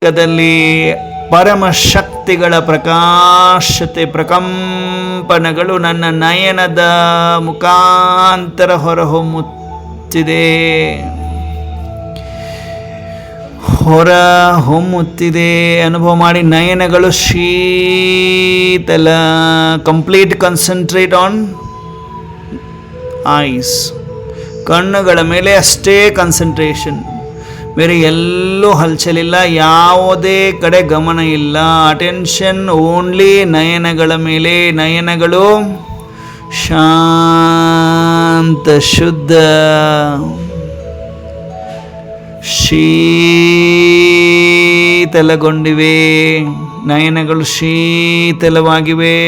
ದಲ್ಲಿ ಪರಮಶಕ್ತಿಗಳ ಪ್ರಕಾಶತೆ ಪ್ರಕಂಪನಗಳು ನನ್ನ ನಯನದ ಮುಖಾಂತರ ಹೊರಹೊಮ್ಮುತ್ತಿದೆ ಅನುಭವ ಮಾಡಿ. ನಯನಗಳು ಶೀತಲ. Complete concentrate on ice. ಕಣ್ಣುಗಳ ಮೇಲೆ ಅಷ್ಟೇ ಕಾನ್ಸಂಟ್ರೇಷನ್, ಬೇರೆ ಎಲ್ಲೂ ಹಲ್ಚಲಿಲ್ಲ, ಯಾವುದೇ ಕಡೆ ಗಮನ ಇಲ್ಲ. ಅಟೆನ್ಷನ್ ಓನ್ಲಿ ನಯನಗಳ ಮೇಲೆ. ನಯನಗಳು ಶಾಂತ, ಶುದ್ಧ, ಶೀತಲಗೊಂಡಿವೆ. ನಯನಗಳು ಶೀತಲವಾಗಿವೆ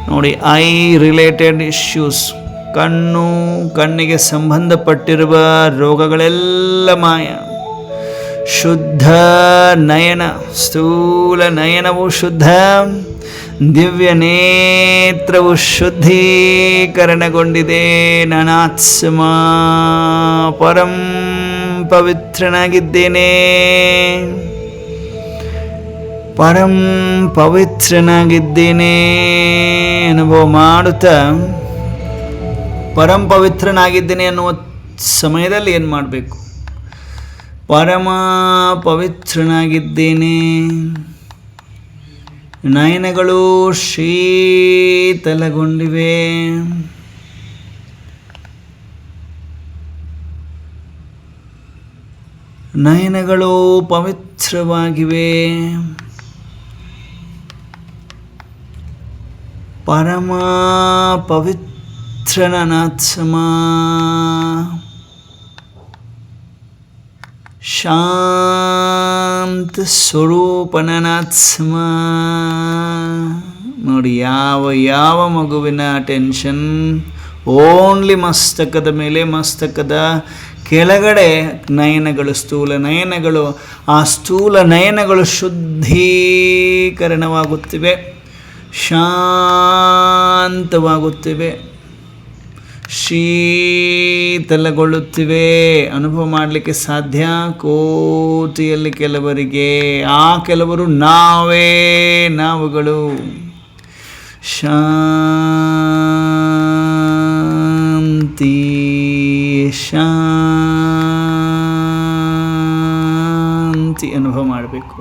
ನೋಡಿ. ಐ ರಿಲೇಟೆಡ್ ಇಶ್ಯೂಸ್, ಕಣ್ಣಿಗೆ ಸಂಬಂಧಪಟ್ಟಿರುವ ರೋಗಗಳೆಲ್ಲ ಮಾಯ. ಶುದ್ಧ ನಯನ, ಸ್ಥೂಲ ನಯನವು ಶುದ್ಧ, ದಿವ್ಯ ನೇತ್ರವು ಶುದ್ಧೀಕರಣಗೊಂಡಿದೆ. ನಾನಾತ್ಮ ಪರಂ ಪವಿತ್ರನಾಗಿದ್ದೇನೆ, ಪರಂ ಪವಿತ್ರನಾಗಿದ್ದೇನೆ ಅನುಭವ ಮಾಡುತ್ತಾ ಪರಂ ಪವಿತ್ರನಾಗಿದ್ದೇನೆ ಅನ್ನುವ ಸಮಯದಲ್ಲಿ ಏನು ಮಾಡಬೇಕು? ಪರಮ ಪವಿತ್ರನಾಗಿದ್ದೇನೆ. ನಯನಗಳು ಶೀತಲಗೊಂಡಿವೆ. ನಯನಗಳು ಪವಿತ್ರವಾಗಿವೆ. ಪರಮ ಪವಿತ್ರನಾತ್ಮ, ಶಾಂತ ಸ್ವರೂಪನಾತ್ಮ ನೋಡಿ. ಯಾವ ಮಗುವಿನ ಟೆನ್ಷನ್ ಓನ್ಲಿ ಮಸ್ತಕದ ಮೇಲೆ, ಮಸ್ತಕದ ಕೆಳಗಡೆ ನಯನಗಳು, ಸ್ಥೂಲ ನಯನಗಳು. ಆ ಸ್ಥೂಲ ನಯನಗಳು ಶುದ್ಧೀಕರಣವಾಗುತ್ತಿವೆ, ಶಾಂತವಾಗುತ್ತಿವೆ, ಶೀತಲಗೊಳ್ಳುತ್ತಿವೆ. ಅನುಭವ ಮಾಡಲಿಕ್ಕೆ ಸಾಧ್ಯ ಕೋಟಿಯಲ್ಲಿ ಕೆಲವರಿಗೆ. ಆ ಕೆಲವರು ನಾವುಗಳು. ಶಾಂತಿ, ಶಾಂತಿ ಅನುಭವ ಮಾಡಬೇಕು.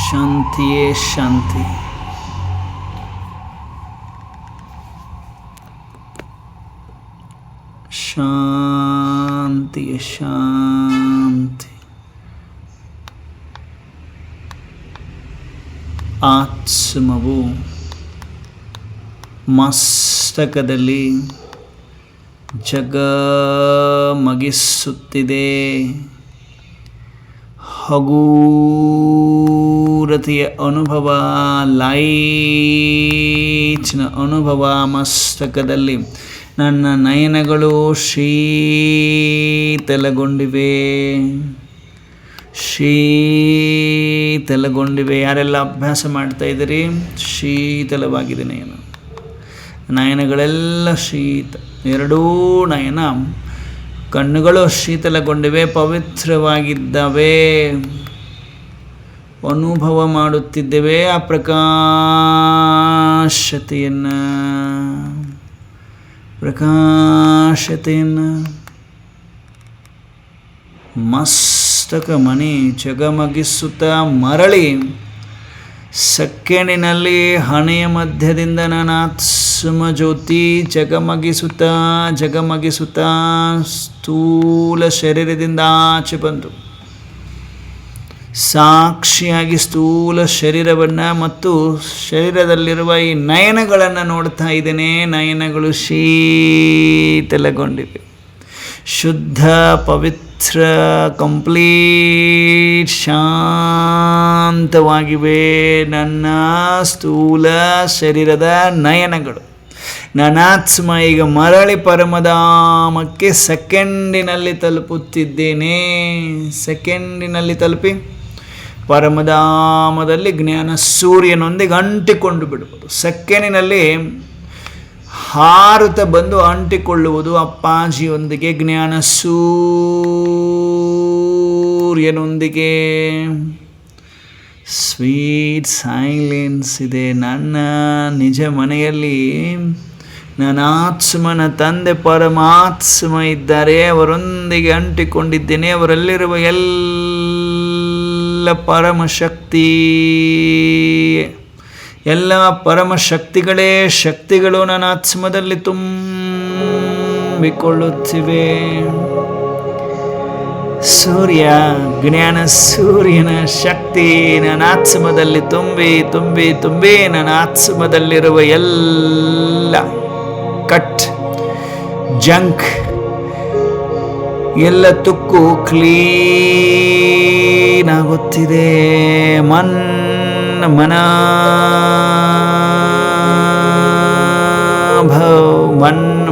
ಶಾಂತಿಯೇ ಶಾಂತಿ. ಶಾಂತಿ ಶಾಂತಿ. ಆತ್ಮವು ಮಸ್ತಕದಲ್ಲಿ ಜಗಮಗಿಸುತ್ತಿದೆ. ಹಗೂರತೆಯ ಅನುಭವ, ಲೈಟ್ನ ಅನುಭವ ಮಸ್ತಕದಲ್ಲಿ. ನನ್ನ ನಯನಗಳು ಶೀತಲಗೊಂಡಿವೆ, ಶೀತಲಗೊಂಡಿವೆ. ಯಾರೆಲ್ಲ ಅಭ್ಯಾಸ ಮಾಡ್ತಾ ಇದ್ದೀರಿ? ಶೀತಲವಾಗಿದೆ ನಯನ. ನಯನಗಳೆಲ್ಲ ಶೀತ. ಎರಡೂ ನಯನ, ಕಣ್ಣುಗಳು ಶೀತಲಗೊಂಡಿವೆ, ಪವಿತ್ರವಾಗಿದ್ದಾವೆ. ಅನುಭವ ಮಾಡುತ್ತಿದ್ದೇವೆ ಆ ಪ್ರಕಾಶತೆಯನ್ನು. ಮಸ್ತಕ ಮಣಿ ಜಗಮಗಿಸುತ್ತಾ ಮರಳಿ ಸೆಕೆಂಡಿನಲ್ಲಿ ಹಣೆಯ ಮಧ್ಯದಿಂದ ನನ್ನ ಆತ್ಮ ಜ್ಯೋತಿ ಜಗಮಗಿಸುತ್ತಾ ಸ್ಥೂಲ ಶರೀರದಿಂದ ಆಚೆ ಬಂತು. ಸಾಕ್ಷಿಯಾಗಿ ಸ್ಥೂಲ ಶರೀರವನ್ನು ಮತ್ತು ಶರೀರದಲ್ಲಿರುವ ಈ ನಯನಗಳನ್ನು ನೋಡ್ತಾ ಇದ್ದೇನೆ. ನಯನಗಳು ಶೀತಲಗೊಂಡಿವೆ, ಶುದ್ಧ, ಪವಿತ್ರ, ಕಂಪ್ಲೀಟ್, ಶಾಂತವಾಗಿವೆ. ನನ್ನ ಸ್ಥೂಲ ಶರೀರದ ನಯನಗಳು. ನಾನಾತ್ಮ ಈಗ ಮರಳಿ ಪರಮಧಾಮಕ್ಕೆ ಸೆಕೆಂಡಿನಲ್ಲಿ ತಲುಪುತ್ತಿದ್ದೇನೆ. ಸೆಕೆಂಡಿನಲ್ಲಿ ತಲುಪಿ ಪರಮಧಾಮದಲ್ಲಿ ಜ್ಞಾನ ಸೂರ್ಯನೊಂದಿಗೆ ಅಂಟಿಕೊಂಡು ಬಿಡುವುದು. ಸೆಕೆಂಡಿನಲ್ಲಿ ಹಾರುತ್ತ ಬಂದು ಅಂಟಿಕೊಳ್ಳುವುದು ಅಪ್ಪಾಜಿಯೊಂದಿಗೆ. ಜ್ಞಾನ ಸೂರ್ಯ ಸೂರ್ಯನೊಂದಿಗೆ ಸ್ವೀಟ್ ಸೈಲೆನ್ಸ್ ಇದೆ. ನನ್ನ ನಿಜ ಮನೆಯಲ್ಲಿ ನನ್ನ ಆತ್ಮನ ತಂದೆ ಪರಮಾತ್ಮ ಇದ್ದಾರೆ, ಅವರೊಂದಿಗೆ ಅಂಟಿಕೊಂಡಿದ್ದೇನೆ. ಅವರಲ್ಲಿರುವ ಎಲ್ಲ ಪರಮಶಕ್ತಿ, ಎಲ್ಲ ಪರಮಶಕ್ತಿಗಳೇ ಶಕ್ತಿಗಳು ನನ್ನ ಆತ್ಮದಲ್ಲಿ ತುಂಬಿಕೊಳ್ಳುತ್ತಿವೆ. ಸೂರ್ಯ, ಜ್ಞಾನ ಸೂರ್ಯನ ಶಕ್ತಿ ನನ್ನ ಆತ್ಮದಲ್ಲಿ ತುಂಬಿ ತುಂಬಿ ತುಂಬಿ ನನ್ನ ಆತ್ಮದಲ್ಲಿರುವ ಎಲ್ಲ ಕಟ್ ಜಂಕ್ ಎಲ್ಲ ತುಕ್ಕು ಕ್ಲೀನ್ ಆಗುತ್ತಿದೆ.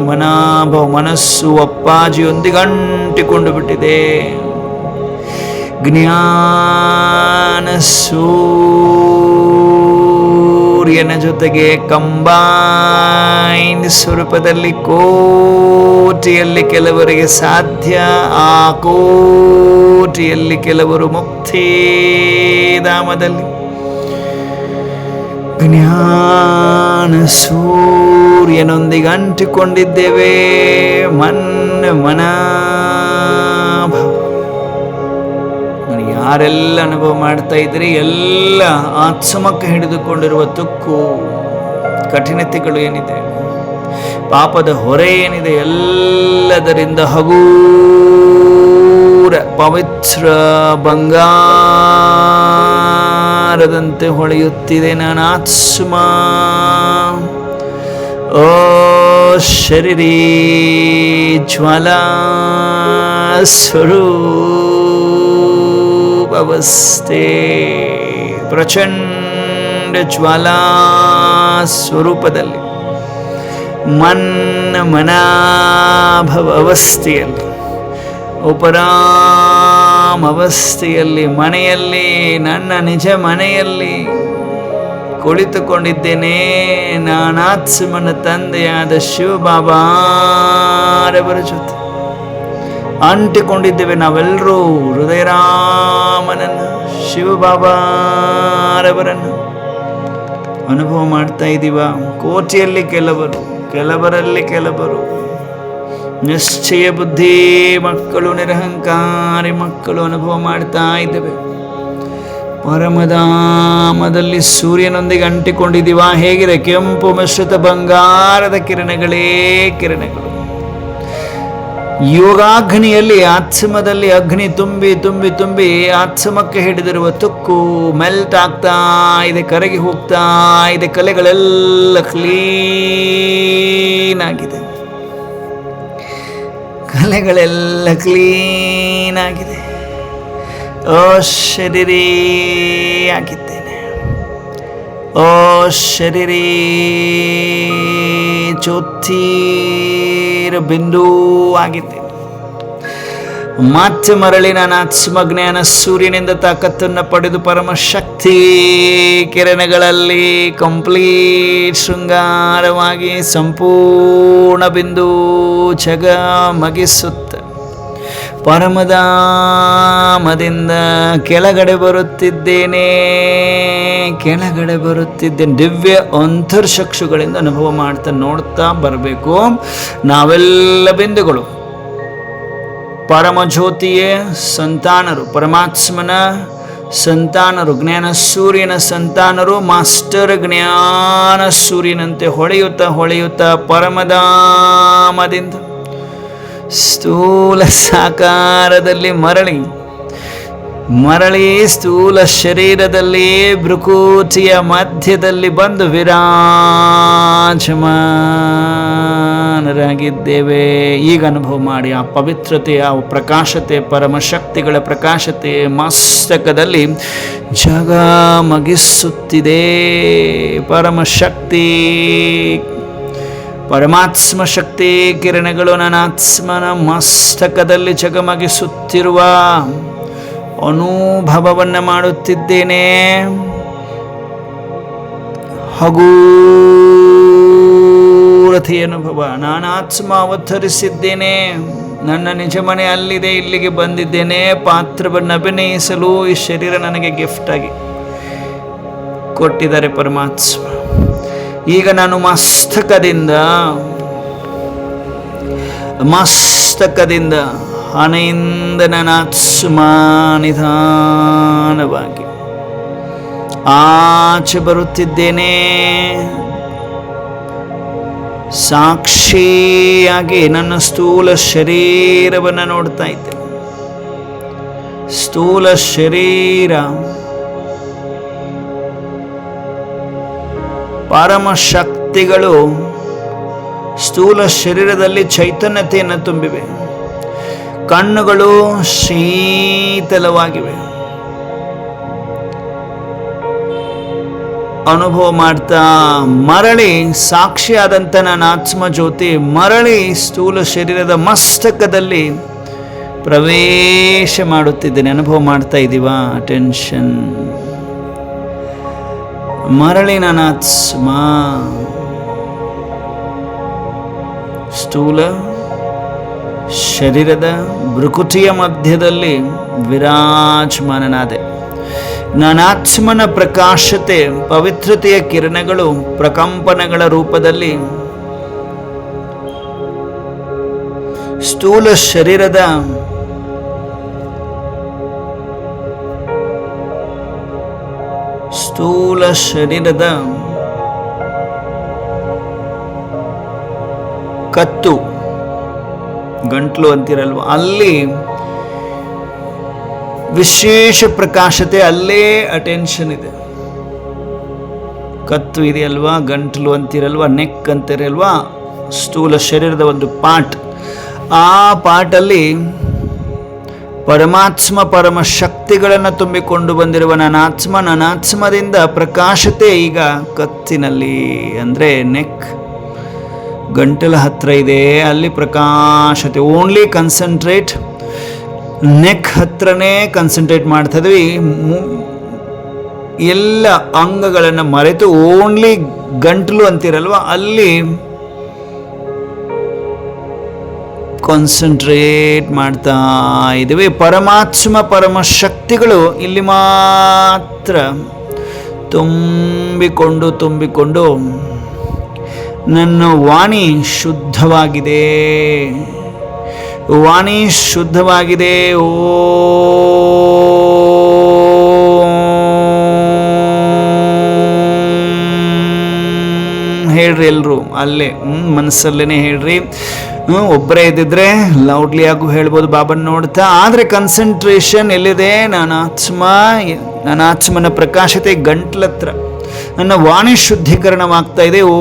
ಮನಾಭವ ಮನಸ್ಸು ಅಪ್ಪಾಜಿಯೊಂದಿಗೆ ಅಂಟಿಕೊಂಡು ಬಿಟ್ಟಿದೆ. ಜ್ಞಾನ ಸೂರ್ಯನ ಜೊತೆಗೆ ಕಂಬೈನ್ಡ್ ಸ್ವರೂಪದಲ್ಲಿ ಕೋಟಿಯಲ್ಲಿ ಕೆಲವರಿಗೆ ಸಾಧ್ಯ, ಆ ಕೋಟಿಯಲ್ಲಿ ಕೆಲವರು ಮುಕ್ತಿಧಾಮದಲ್ಲಿ. ಜ್ಞಾನ ಸೂರ್ಯನೊಂದಿಗೆ ಅಂಟಿಕೊಂಡಿದ್ದೇವೆ. ಯಾರೆಲ್ಲ ಅನುಭವ ಮಾಡ್ತಾ ಇದ್ರಿ, ಎಲ್ಲ ಆತ್ಮಕ್ಕೆ ಹಿಡಿದುಕೊಂಡಿರುವ ತುಕ್ಕು ಕಠಿಣತೆಗಳು ಏನಿದೆ, ಪಾಪದ ಹೊರೆ ಏನಿದೆ, ಎಲ್ಲದರಿಂದ ಹಗೂರ ಪವಿತ್ರ ಬಂಗಾರದಂತೆ ಹೊಳೆಯುತ್ತಿದೆ ನನ್ನ ಆತ್ಮ. ಓ ಶರೀರೀ ಜ್ವಾಲಾ ಸ್ವರೂಪವಸ್ಥೆ, ಪ್ರಚಂಡ ಜ್ವಾಲಾ ಸ್ವರೂಪದಲ್ಲಿ ಮನಾಭವ ಅವಸ್ಥೆಯಲ್ಲಿ, ಉಪರಾಮ ಅವಸ್ಥೆಯಲ್ಲಿ, ಮನೆಯಲ್ಲಿ, ನನ್ನ ನಿಜ ಮನೆಯಲ್ಲಿ ಕುಳಿತುಕೊಂಡಿದ್ದೇನೆ. ನಾನಾತ್ಮನ ತಂದೆಯಾದ ಶಿವಬಾಬಾರವರ ಜೊತೆ ಅಂಟಿಕೊಂಡಿದ್ದೇವೆ. ನಾವೆಲ್ಲರೂ ಹೃದಯರಾಮನನ್ನು, ಶಿವಬಾಬಾರವರನ್ನು ಅನುಭವ ಮಾಡ್ತಾ ಇದ್ದೀವ. ಕೋಟಿಯಲ್ಲಿ ಕೆಲವರು, ಕೆಲವರಲ್ಲಿ ಕೆಲವರು ನಿಶ್ಚಯ ಬುದ್ಧಿ ಮಕ್ಕಳು, ನಿರಹಂಕಾರಿ ಮಕ್ಕಳು ಅನುಭವ ಮಾಡ್ತಾ ಇದ್ದೇವೆ. ಪರಮಧಾಮದಲ್ಲಿ ಸೂರ್ಯನೊಂದಿಗೆ ಅಂಟಿಕೊಂಡಿದ್ದೀವ. ಹೇಗಿದೆ? ಕೆಂಪು ಮಿಶ್ರಿತ ಬಂಗಾರದ ಕಿರಣಗಳೇ ಕಿರಣಗಳು. ಯೋಗಾಗ್ನಿಯಲ್ಲಿ ಆತ್ಮದಲ್ಲಿ ಅಗ್ನಿ ತುಂಬಿ ತುಂಬಿ ತುಂಬಿ ಆತ್ಮಕ್ಕೆ ಹಿಡಿದಿರುವ ತುಕ್ಕು ಮೆಲ್ಟ್ ಆಗ್ತಾ ಇದೆ, ಕರಗಿ ಹೋಗ್ತಾ ಇದೆ. ಕಲೆಗಳೆಲ್ಲ ಕ್ಲೀನ್ ಆಗಿದೆ, ಕಲೆಗಳೆಲ್ಲ ಕ್ಲೀನ್ ಆಗಿದೆ. ಓ ಶರೀರೀ ಆಗಿದ್ದೇನೆ, ಓ ಶರೀರೀ ಜ್ಯೋತಿರ ಬಿಂದು ಆಗಿದ್ದೇನೆ. ಮತ್ತೆ ಮರಳಿ ನಾನು ಆತ್ಮಜ್ಞಾನ ಸೂರ್ಯನಿಂದ ತಾಕತ್ತನ್ನು ಪಡೆದು ಪರಮಶಕ್ತಿ ಕಿರಣಗಳಲ್ಲಿ ಕಂಪ್ಲೀಟ್ ಶೃಂಗಾರವಾಗಿ ಸಂಪೂರ್ಣ ಬಿಂದು ಜಗಮಗಿಸುತ್ತ ಪರಮಧಾಮದಿಂದ ಕೆಳಗಡೆ ಬರುತ್ತಿದ್ದೇನೆ. ದಿವ್ಯ ಅಂತರ್ಚಕ್ಷುಗಳಿಂದ ಅನುಭವ ಮಾಡ್ತಾ ನೋಡ್ತಾ ಬರಬೇಕು. ನಾವೆಲ್ಲ ಬಿಂದುಗಳು ಪರಮಜ್ಯೋತಿಯೇ ಸಂತಾನರು, ಪರಮಾತ್ಮನ ಸಂತಾನರು, ಜ್ಞಾನ ಸೂರ್ಯನ ಸಂತಾನರು. ಮಾಸ್ಟರ್ ಜ್ಞಾನ ಸೂರ್ಯನಂತೆ ಹೊಳೆಯುತ್ತಾ ಹೊಳೆಯುತ್ತಾ ಪರಮಧಾಮದಿಂದ ಸ್ಥೂಲ ಸಾಕಾರದಲ್ಲಿ ಮರಳಿ ಸ್ಥೂಲ ಶರೀರದಲ್ಲಿ ಭ್ರುಕೂಟಿಯ ಮಧ್ಯದಲ್ಲಿ ಬಂದು ವಿರಾಜಮಾನರಾಗಿದ್ದೇವೆ. ಈಗ ಅನುಭವ ಮಾಡಿ ಆ ಪವಿತ್ರತೆ, ಆ ಪ್ರಕಾಶತೆ, ಪರಮಶಕ್ತಿಗಳ ಪ್ರಕಾಶತೆ ಮಸ್ತಕದಲ್ಲಿ ಜಗಮಗಿಸುತ್ತಿದೆ. ಪರಮಶಕ್ತಿ, ಪರಮಾತ್ಮ ಶಕ್ತಿ ಕಿರಣಗಳು ನನ್ನ ಆತ್ಮನ ಮಸ್ತಕದಲ್ಲಿ ಜಗಮಗಿಸುತ್ತಿರುವ ಅನುಭವವನ್ನು ಮಾಡುತ್ತಿದ್ದೇನೆ. ಹಗೂರ ಸಾರಥಿ ಅನುಭವ. ನಾನಾತ್ಮ ಅವತರಿಸಿದ್ದೇನೆ, ನನ್ನ ನಿಜ ಮನೆ ಅಲ್ಲಿದೆ, ಇಲ್ಲಿಗೆ ಬಂದಿದ್ದೇನೆ, ಪಾತ್ರವನ್ನು ಅಭಿನಯಿಸಲು ಈ ಶರೀರ ನನಗೆ ಗಿಫ್ಟ್ ಆಗಿ ಕೊಟ್ಟಿದ್ದಾರೆ ಪರಮಾತ್ಮ. ಈಗ ನಾನು ಮಸ್ತಕದಿಂದ ಹಣೆಯಿಂದ ನನ್ನ ಆತ್ಮ ನಿಧಾನವಾಗಿ ಆಚೆ ಬರುತ್ತಿದ್ದೇನೆ. ಸಾಕ್ಷಿಯಾಗಿ ನನ್ನ ಸ್ಥೂಲ ಶರೀರವನ್ನು ನೋಡ್ತಾ ಇದ್ದೇನೆ. ಸ್ಥೂಲ ಶರೀರ ಪರಮಶಕ್ತಿಗಳು ಸ್ಥೂಲ ಶರೀರದಲ್ಲಿ ಚೈತನ್ಯತೆಯನ್ನು ತುಂಬಿವೆ. ಕಣ್ಣುಗಳು ಶೀತಲವಾಗಿವೆ. ಅನುಭವ ಮಾಡ್ತಾ ಮರಳಿ ಸಾಕ್ಷಿಯಾದಂಥ ನನ್ನ ಆತ್ಮ ಜ್ಯೋತಿ ಮರಳಿ ಸ್ಥೂಲ ಶರೀರದ ಮಸ್ತಕದಲ್ಲಿ ಪ್ರವೇಶ ಮಾಡುತ್ತಿದ್ದೇನೆ. ಅನುಭವ ಮಾಡ್ತಾ ಇದ್ದೀವಾ? ಅಟೆನ್ಷನ್. ಮರಳಿ ನನ್ನ ಆತ್ಮ ಸ್ಥೂಲ ಶರೀರದ ಭೃಕುಟಿಯ ಮಧ್ಯದಲ್ಲಿ ವಿರಾಜಮಾನನಾದೆ. ನಾನಾತ್ಮನ ಪ್ರಕಾಶತೆ, ಪವಿತ್ರತೆಯ ಕಿರಣಗಳು ಪ್ರಕಂಪನಗಳ ರೂಪದಲ್ಲಿ ಸ್ಥೂಲ ಶರೀರದ ಕತ್ತು, ಗಂಟ್ಲು ಅಂತಿರಲ್ವ, ಅಲ್ಲಿ ವಿಶೇಷ ಪ್ರಕಾಶತೆ, ಅಲ್ಲೇ ಅಟೆನ್ಷನ್ ಇದೆ. ಕತ್ತು ಇದೆಯಲ್ವಾ, ಗಂಟ್ಲು ಅಂತಿರಲ್ವಾ, ನೆಕ್ ಅಂತಿರಲ್ವಾ, ಸ್ಥೂಲ ಶರೀರದ ಒಂದು ಪಾರ್ಟ್. ಆ ಪಾರ್ಟಲ್ಲಿ ಪರಮಾತ್ಮ ಪರಮ ಶಕ್ತಿಗಳನ್ನು ತುಂಬಿಕೊಂಡು ಬಂದಿರುವ ನನಾತ್ಮದಿಂದ ಪ್ರಕಾಶತೆ ಈಗ ಕತ್ತಿನಲ್ಲಿ, ಅಂದರೆ ನೆಕ್ ಗಂಟಲ ಹತ್ರ ಇದೆ, ಅಲ್ಲಿ ಪ್ರಕಾಶತೆ. ಓನ್ಲಿ ಕನ್ಸಂಟ್ರೇಟ್, ನೆಕ್ ಹತ್ರನೇ ಕನ್ಸಂಟ್ರೇಟ್ ಮಾಡ್ತಾ ಇದ್ವಿ. ಎಲ್ಲ ಅಂಗಗಳನ್ನು ಮರೆತು ಓನ್ಲಿ ಗಂಟಲು ಅಂತಿರಲ್ವ, ಅಲ್ಲಿ ಕಾನ್ಸಂಟ್ರೇಟ್ ಮಾಡ್ತಾ ಇದ್ದೀವಿ. ಪರಮಾತ್ಮ ಪರಮ ಶಕ್ತಿಗಳು ಇಲ್ಲಿ ಮಾತ್ರ ತುಂಬಿಕೊಂಡು ನನ್ನ ವಾಣಿ ಶುದ್ಧವಾಗಿದೆ, ವಾಣಿ ಶುದ್ಧವಾಗಿದೆ. ಓ ಹೇಳ್ರಿ ಎಲ್ರು, ಅಲ್ಲೇ ಮನಸ್ಸಲ್ಲೇನೆ ಹೇಳ್ರಿ. ಒಬ್ಬರೇ ಇದ್ದಿದ್ರೆ ಲೌಡ್ಲಿ ಆಗು ಹೇಳ್ಬೋದು ಬಾಬನ್ ನೋಡ್ತಾ. ಆದರೆ ಕನ್ಸಂಟ್ರೇಷನ್ ಎಲ್ಲಿದೆ? ನನ್ನ ಆತ್ಮನ ಪ್ರಕಾಶತೆ ಗಂಟ್ಲತ್ರ. ನನ್ನ ವಾಣಿ ಶುದ್ಧೀಕರಣವಾಗ್ತಾ ಇದೆ. ಓ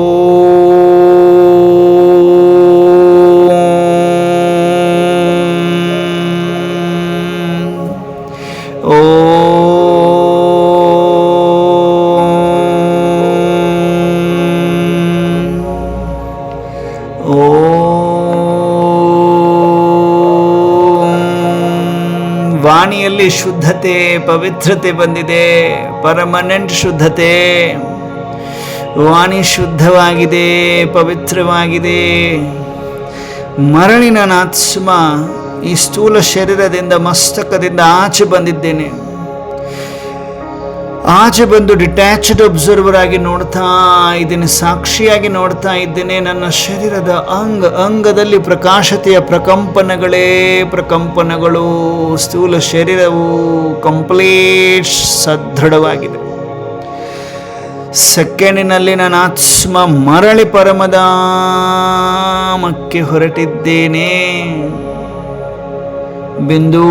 ವಾಣಿಯಲ್ಲಿ ಶುದ್ಧತೆ, ಪವಿತ್ರತೆ ಬಂದಿದೆ, ಪರ್ಮನೆಂಟ್ ಶುದ್ಧತೆ. ವಾಣಿ ಶುದ್ಧವಾಗಿದೆ, ಪವಿತ್ರವಾಗಿದೆ. ಮರಳಿ ನನ್ನ ಆತ್ಮ ಈ ಸ್ಥೂಲ ಶರೀರದಿಂದ, ಮಸ್ತಕದಿಂದ ಆಚೆ ಬಂದಿದ್ದೇನೆ. ಆಚೆ ಬಂದು ಡಿಟ್ಯಾಚ್ಡ್ ಅಬ್ಸರ್ವರ್ ಆಗಿ ನೋಡ್ತಾ ಇದ್ದೇನೆ, ಸಾಕ್ಷಿಯಾಗಿ ನೋಡ್ತಾ ಇದ್ದೇನೆ. ನನ್ನ ಶರೀರದ ಅಂಗದಲ್ಲಿ ಪ್ರಕಾಶತೆಯ ಪ್ರಕಂಪನಗಳು. ಸ್ಥೂಲ ಶರೀರವು ಕಂಪ್ಲೀಟ್ ಸದೃಢವಾಗಿದೆ. ಸೆಕೆಂಡಿನಲ್ಲಿ ನನ್ನ ಆತ್ಮ ಮರಳಿ ಪರಮಧಾಮಕ್ಕೆ ಹೊರಟಿದ್ದೇನೆ. ಬಿಂದು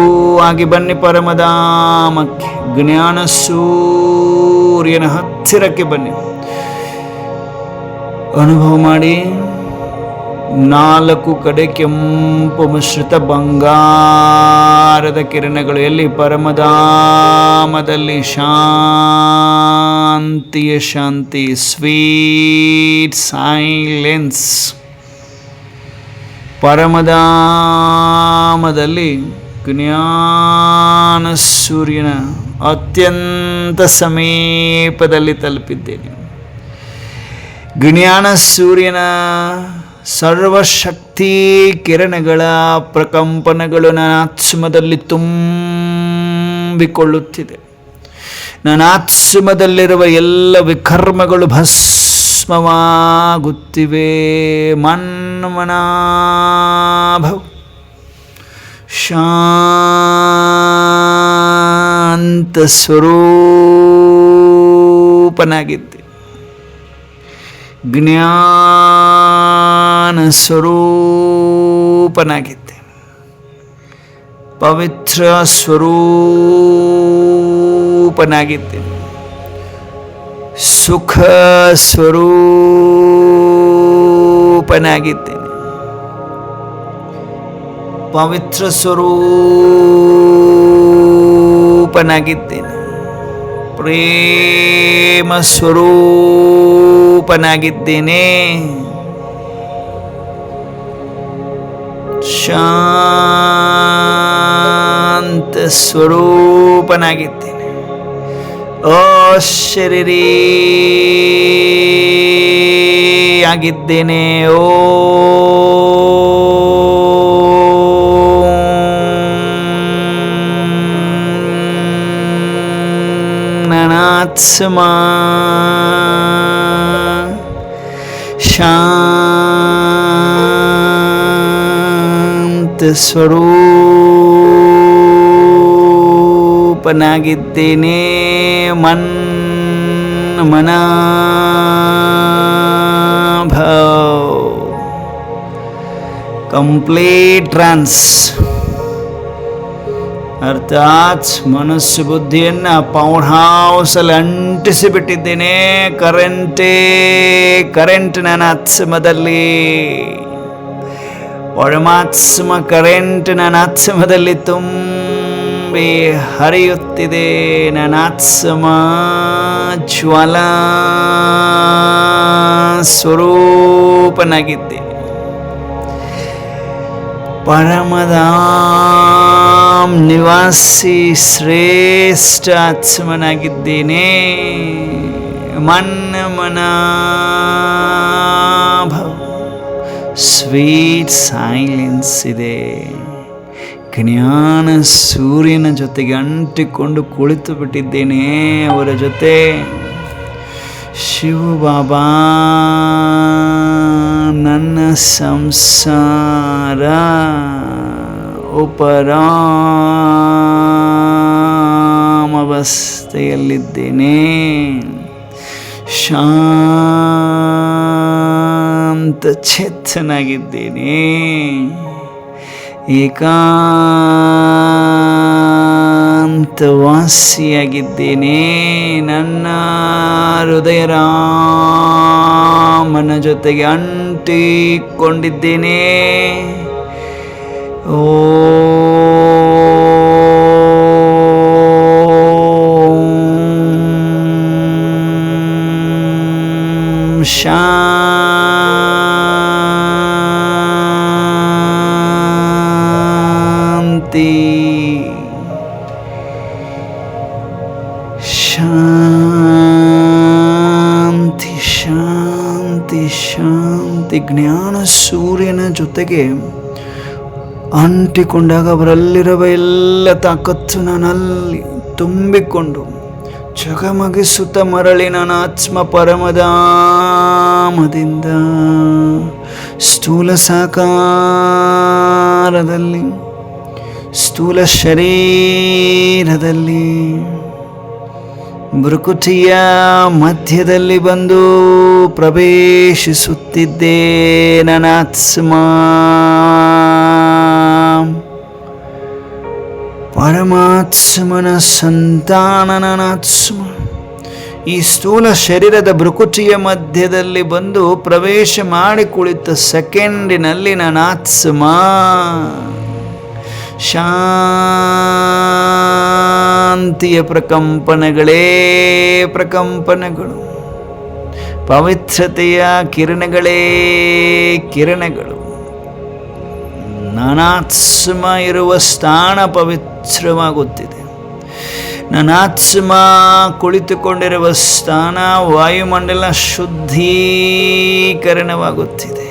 ಆಗಿ ಬನ್ನಿ ಪರಮಧಾಮಕ್ಕೆ, ಜ್ಞಾನ ಸೂರ್ಯನ ಹತ್ತಿರಕ್ಕೆ ಬನ್ನಿ. ಅನುಭವ ಮಾಡಿ. 4 ಕಡೆ ಕೆಂಪು ಮಿಶ್ರಿತ ಬಂಗಾರದ ಕಿರಣಗಳು. ಎಲ್ಲಿ? ಪರಮಧಾಮದಲ್ಲಿ. ಶಾಂತಿಯ ಶಾಂತಿ, ಸ್ವೀಟ್ ಸೈಲೆನ್ಸ್. ಪರಮಧಾಮದಲ್ಲಿ ಜ್ಞಾನ ಸೂರ್ಯನ ಅತ್ಯಂತ ಸಮೀಪದಲ್ಲಿ ತಲುಪಿದ್ದೇನೆ. ಜ್ಞಾನ ಸೂರ್ಯನ ಸರ್ವಶಕ್ತಿ ಕಿರಣಗಳ ಪ್ರಕಂಪನಗಳು ನನ್ನ ಆತ್ಮದಲ್ಲಿ ತುಂಬಿಕೊಳ್ಳುತ್ತಿದೆ. ನನ್ನ ಆತ್ಮದಲ್ಲಿರುವ ಎಲ್ಲ ವಿಕರ್ಮಗಳು ಭಸ್ಮವಾಗುತ್ತಿವೆ. ಮನ್ಮನಾಭವ್ ಶಾಂತ ಸ್ವರೂಪನಾಗಿದ್ದೆ. ಜ್ಞಾನ ಸ್ವರೂಪನಾಗಿದ್ದೆ. ಪವಿತ್ರ ಸ್ವರೂಪನಾಗಿದ್ದೆ. ಸುಖ ಸ್ವರೂಪನಾಗಿದ್ದೇನೆ. ಪವಿತ್ರ ಸ್ವರೂಪನಾಗಿದ್ದೇನೆ. ಪ್ರೇಮ ಸ್ವರೂಪನಾಗಿದ್ದೇನೆ. ಶಾಂತ ಸ್ವರೂಪನಾಗಿದ್ದೇನೆ. ಓ ಶರೀರೀ ಆಗಿದ್ದೇನೆ. ಓ ನನಾತ್ಮ ಶಾಂತ ಸ್ವರೂಪನಾಗಿದ್ದೇನೆ. ಮನಾಭವ್ ಕಂಪ್ಲೀಟ್ ಟ್ರಾನ್ಸ್, ಅರ್ಥಾತ್ ಮನಸ್ಸು ಬುದ್ಧಿಯನ್ನು ಪವರ್ ಹೌಸಲ್ಲಿ ಅಂಟಿಸಿಬಿಟ್ಟಿದ್ದೇನೆ. ಕರೆಂಟ್ ನನ್ನ ಆತ್ಮದಲ್ಲಿ, ಪರಮಾತ್ಮ ಕರೆಂಟ್ ನನ್ನ ಆತ್ಮದಲ್ಲಿ ತುಂಬಿ ಹರಿಯುತ್ತಿದೆ. ನನ್ನ ಆತ್ಮ ಜ್ವಾಲಾ ಸ್ವರೂಪನಾಗಿದ್ದೇನೆ. ಪರಮಧಾಮ್ ನಿವಾಸಿ ಶ್ರೇಷ್ಠ ಆತ್ಮನಾಗಿದ್ದೇನೆ. ಮನಮನಾಭವ್ ಸ್ವೀಟ್ ಸೈಲೆನ್ಸ್ ಇದೆ. ಜ್ಞಾನ ಸೂರ್ಯನ ಜೊತೆಗೆ ಅಂಟಿಕೊಂಡು ಕುಳಿತು ಬಿಟ್ಟಿದ್ದೇನೆ. ಅವರ ಜೊತೆ ಶಿವ ಬಾಬಾ ನನ್ನ ಸಂಸಾರ ಉಪರಾಮವಸ್ಥೆಯಲ್ಲಿದ್ದೇನೆ. ಶಾಂತ ಚೇತನಾಗಿದ್ದೇನೆ. ಏಕಾಂತವಾಸಿಯಾಗಿದ್ದೇನೆ. ನನ್ನ ಹೃದಯ ರಾಮನ ಜೊತೆಗೆ ಅಂಟಿಕೊಂಡಿದ್ದೇನೆ. ಓ ಶಾಂತಿ ಶಾಂತಿ ಶಾಂತಿ ಶಾಂತಿ. ಜ್ಞಾನ ಸೂರ್ಯನ ಜೊತೆಗೆ ಅಂಟಿಕೊಂಡಾಗ ಅವರಲ್ಲಿರುವ ಎಲ್ಲ ತಾಕತ್ತು ನನ್ನಲ್ಲಿ ತುಂಬಿಕೊಂಡು ಜಗಮಗಿಸುತ್ತ ಮರಳಿ ನನ್ನ ಆತ್ಮ ಪರಮಧಾಮದಿಂದ ಸ್ಥೂಲ ಸಾಕಾರದಲ್ಲಿ, ಸ್ಥೂಲ ಶರೀರದಲ್ಲಿ, ಭೃಕುಟಿಯ ಮಧ್ಯದಲ್ಲಿ ಬಂದು ಪ್ರವೇಶಿಸುತ್ತಿದ್ದೆ. ನನ್ನ ಆತ್ಮ ಪರಮಾತ್ಮನ ಸಂತಾನ. ನನ್ನ ಆತ್ಮ ಈ ಸ್ಥೂಲ ಶರೀರದ ಭೃಕುಟಿಯ ಮಧ್ಯದಲ್ಲಿ ಬಂದು ಪ್ರವೇಶ ಮಾಡಿ ಕುಳಿತ ಸೆಕೆಂಡಿನಲ್ಲಿ ನನ್ನ ಆತ್ಮ ಶಾಂತಿಯ ಪ್ರಕಂಪನಗಳೇ ಪ್ರಕಂಪನಗಳು, ಪವಿತ್ರತೆಯ ಕಿರಣಗಳೇ ಕಿರಣಗಳು. ನಾನಾತ್ಮ ಇರುವ ಸ್ಥಾನ ಪವಿತ್ರವಾಗುತ್ತಿದೆ. ನನ್ನ ಆತ್ಮ ಕುಳಿತುಕೊಂಡಿರುವ ಸ್ಥಾನ ವಾಯುಮಂಡಲ ಶುದ್ಧೀಕರಣವಾಗುತ್ತಿದೆ.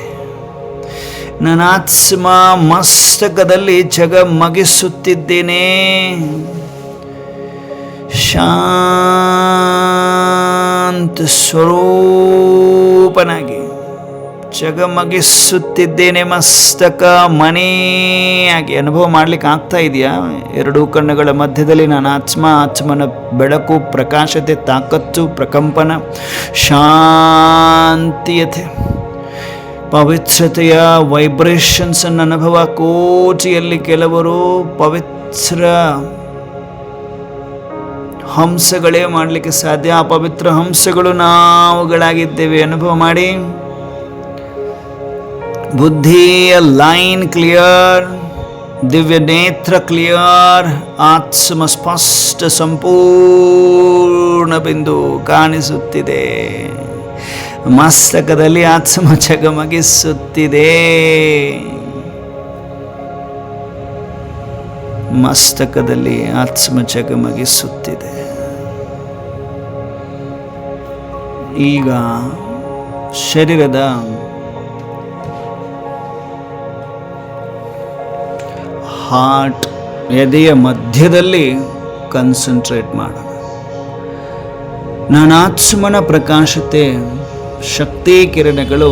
ನನ್ನ ಆತ್ಮ ಮಸ್ತಕದಲ್ಲಿ ಜಗಮಗಿಸುತ್ತಿದ್ದೇನೆ. ಶಾಂತ ಸ್ವರೂಪನಾಗಿ ಜಗಮಗಿಸುತ್ತಿದ್ದೇನೆ. ಮಸ್ತಕ ಮನೆಯಾಗಿ ಅನುಭವ ಮಾಡ್ಲಿಕ್ಕೆ ಆಗ್ತಾ ಇದೆಯಾ? ಎರಡೂ ಕಣ್ಣುಗಳ ಮಧ್ಯದಲ್ಲಿ ನನ್ನ ಆತ್ಮನ ಬೆಳಕು, ಪ್ರಕಾಶತೆ, ತಾಕತ್ತು, ಪ್ರಕಂಪನ, ಶಾಂತಿಯತೆ, ಪವಿತ್ರತೆಯ ವೈಬ್ರೇಷನ್ಸ್ ಅನ್ನು ಅನುಭವ. ಕೋಟಿಯಲ್ಲಿ ಕೆಲವರು ಪವಿತ್ರ ಹಂಸಗಳೇ ಮಾಡಲಿಕ್ಕೆ ಸಾಧ್ಯ. ಆ ಪವಿತ್ರ ಹಂಸಗಳು ನಾವುಗಳಾಗಿದ್ದೇವೆ. ಅನುಭವ ಮಾಡಿ. ಬುದ್ಧಿಯ ಲೈನ್ ಕ್ಲಿಯರ್, ದಿವ್ಯ ನೇತ್ರ ಕ್ಲಿಯರ್, ಆತ್ಮ ಸ್ಪಷ್ಟ ಸಂಪೂರ್ಣ ಬಿಂದು ಕಾಣಿಸುತ್ತಿದೆ. ಮಸ್ತಕದಲ್ಲಿ ಆತ್ಮ ಜಗಮಗಿಸುತ್ತಿದೆ. ಮಸ್ತಕದಲ್ಲಿ ಆತ್ಮ ಜಗಮಗಿಸುತ್ತಿದೆ. ಈಗ ಶರೀರದ ಹಾರ್ಟ್, ಎದೆಯ ಮಧ್ಯದಲ್ಲಿ ಕಾನ್ಸಂಟ್ರೇಟ್ ಮಾಡೋಣ. ನನ್ನ ಆತ್ಮನ ಪ್ರಕಾಶತೆ, ಶಕ್ತಿ ಕಿರಣಗಳು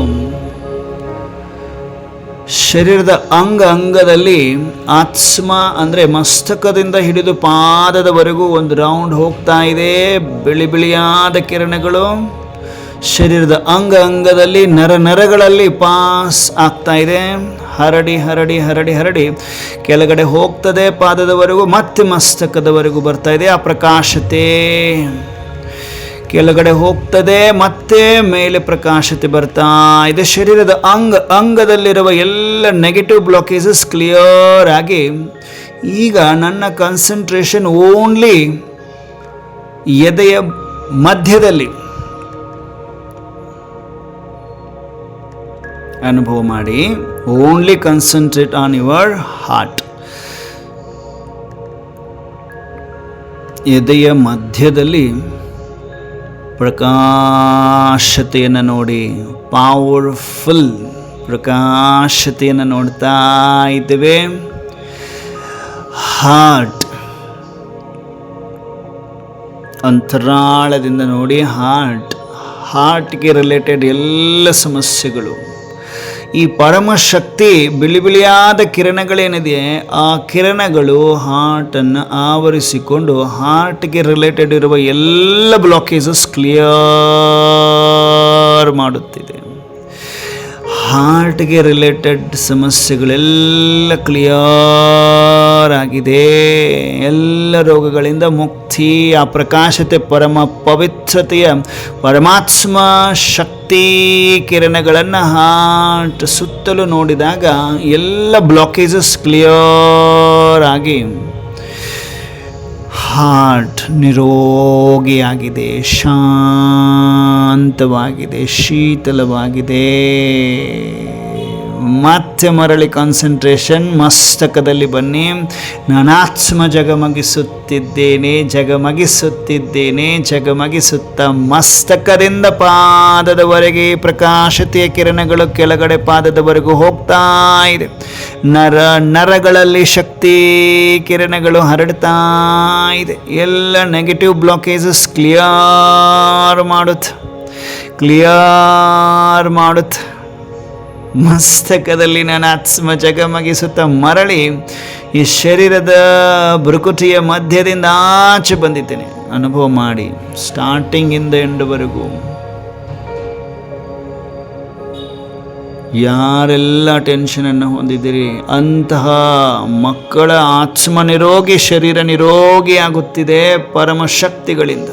ಶರೀರದ ಅಂಗದಲ್ಲಿ ಆತ್ಮ ಅಂದರೆ ಮಸ್ತಕದಿಂದ ಹಿಡಿದು ಪಾದದವರೆಗೂ ಒಂದು ರೌಂಡ್ ಹೋಗ್ತಾ ಇದೆ. ಬಿಳಿ ಬಿಳಿಯಾದ ಕಿರಣಗಳು ಶರೀರದ ಅಂಗದಲ್ಲಿ ನರಗಳಲ್ಲಿ ಪಾಸ್ ಆಗ್ತಾ ಇದೆ. ಹರಡಿ ಹರಡಿ ಹರಡಿ ಹರಡಿ ಕೆಳಗಡೆ ಹೋಗ್ತದೆ ಪಾದದವರೆಗೂ, ಮತ್ತೆ ಮಸ್ತಕದವರೆಗೂ ಬರ್ತಾ ಇದೆ. ಆ ಪ್ರಕಾಶತೆ ಕೆಳಗಡೆ ಹೋಗ್ತದೆ, ಮತ್ತೆ ಮೇಲೆ ಪ್ರಕಾಶತೆ ಬರ್ತಾ ಇದೆ. ಶರೀರದ ಅಂಗದಲ್ಲಿರುವ ಎಲ್ಲ ನೆಗೆಟಿವ್ ಬ್ಲಾಕೇಜಸ್ ಕ್ಲಿಯರ್ ಆಗಿ ಈಗ ನನ್ನ ಕಾನ್ಸಂಟ್ರೇಷನ್ ಓನ್ಲಿ ಎದೆಯ ಮಧ್ಯದಲ್ಲಿ. ಅನುಭವ ಮಾಡಿ. Only concentrate on your heart. ಎದೆಯ ಮಧ್ಯದಲ್ಲಿ ಪ್ರಕಾಶತೆಯನ್ನು ನೋಡಿ, ಪವರ್ಫುಲ್ ಪ್ರಕಾಶತೆಯನ್ನು ನೋಡ್ತಾ ಇದ್ದೇವೆ. ಹಾರ್ಟ್ ಅಂತರಾಳದಿಂದ ನೋಡಿ. ಹಾರ್ಟ್ಗೆ ರಿಲೇಟೆಡ್ ಎಲ್ಲ ಸಮಸ್ಯೆಗಳು, ಈ ಪರಮಶಕ್ತಿ ಬಿಳಿ ಬಿಳಿಯಾದ ಕಿರಣಗಳೇನಿದೆ ಆ ಕಿರಣಗಳು ಹಾರ್ಟನ್ನು ಆವರಿಸಿಕೊಂಡು ಹಾರ್ಟ್ಗೆ ರಿಲೇಟೆಡ್ ಇರುವ ಎಲ್ಲ ಬ್ಲಾಕೇಜಸ್ ಕ್ಲಿಯರ್ ಮಾಡುತ್ತಿದೆ. ಹಾರ್ಟ್ಗೆ ರಿಲೇಟೆಡ್ ಸಮಸ್ಯೆಗಳೆಲ್ಲ ಕ್ಲಿಯರ್ ಆಗಿದೆ. ಎಲ್ಲ ರೋಗಗಳಿಂದ ಮುಕ್ತಿ. ಆ ಪ್ರಕಾಶತೆ, ಪರಮ ಪವಿತ್ರತೆಯ ಪರಮಾತ್ಮ ಶಕ್ತಿ ಕಿರಣಗಳನ್ನು ಹಾರ್ಟ್ ಸುತ್ತಲೂ ನೋಡಿದಾಗ ಎಲ್ಲ ಬ್ಲಾಕೇಜಸ್ ಕ್ಲಿಯರ್ ಆಗಿ ಹಾರ್ಟ್ ನಿರೋಗಿಯಾಗಿದೆ, ಶಾಂತವಾಗಿದೆ, ಶೀತಲವಾಗಿದೆ. ಮತ್ತೆ ಮರಳಿ ಕಾನ್ಸಂಟ್ರೇಷನ್ ಮಸ್ತಕದಲ್ಲಿ ಬನ್ನಿ. ನಾನು ಆತ್ಮ ಜಗಮಗಿಸುತ್ತಿದ್ದೇನೆ, ಜಗಮಗಿಸುತ್ತಿದ್ದೇನೆ, ಜಗಮಗಿಸುತ್ತ ಮಸ್ತಕದಿಂದ ಪಾದದವರೆಗೆ ಪ್ರಕಾಶತೆಯ ಕಿರಣಗಳು ಕೆಳಗಡೆ ಪಾದದವರೆಗೂ ಹೋಗ್ತಾ ಇದೆ. ನರಗಳಲ್ಲಿ ಶಕ್ತಿ ಕಿರಣಗಳು ಹರಡ್ತಾ ಇದೆ. ಎಲ್ಲ ನೆಗೆಟಿವ್ ಬ್ಲಾಕೇಜಸ್ ಕ್ಲಿಯರ್ ಮಾಡುತ್ತೆ. ಮಸ್ತಕದಲ್ಲಿ ನನ್ನ ಆತ್ಮ ಜಗಮಗಿಸುತ್ತ ಮರಳಿ ಈ ಶರೀರದ ಭ್ರುಕುಟಿಯ ಮಧ್ಯದಿಂದ ಆಚೆ ಬಂದಿದ್ದೇನೆ. ಅನುಭವ ಮಾಡಿ. ಸ್ಟಾರ್ಟಿಂಗ್ ಇಂದ ಎಂಡ್ವರೆಗೂ ಯಾರೆಲ್ಲ ಟೆನ್ಷನನ್ನು ಹೊಂದಿದ್ದೀರಿ ಅಂತಹ ಮಕ್ಕಳ ಆತ್ಮ ನಿರೋಗಿ, ಶರೀರ ನಿರೋಗಿ ಆಗುತ್ತಿದೆ ಪರಮಶಕ್ತಿಗಳಿಂದ.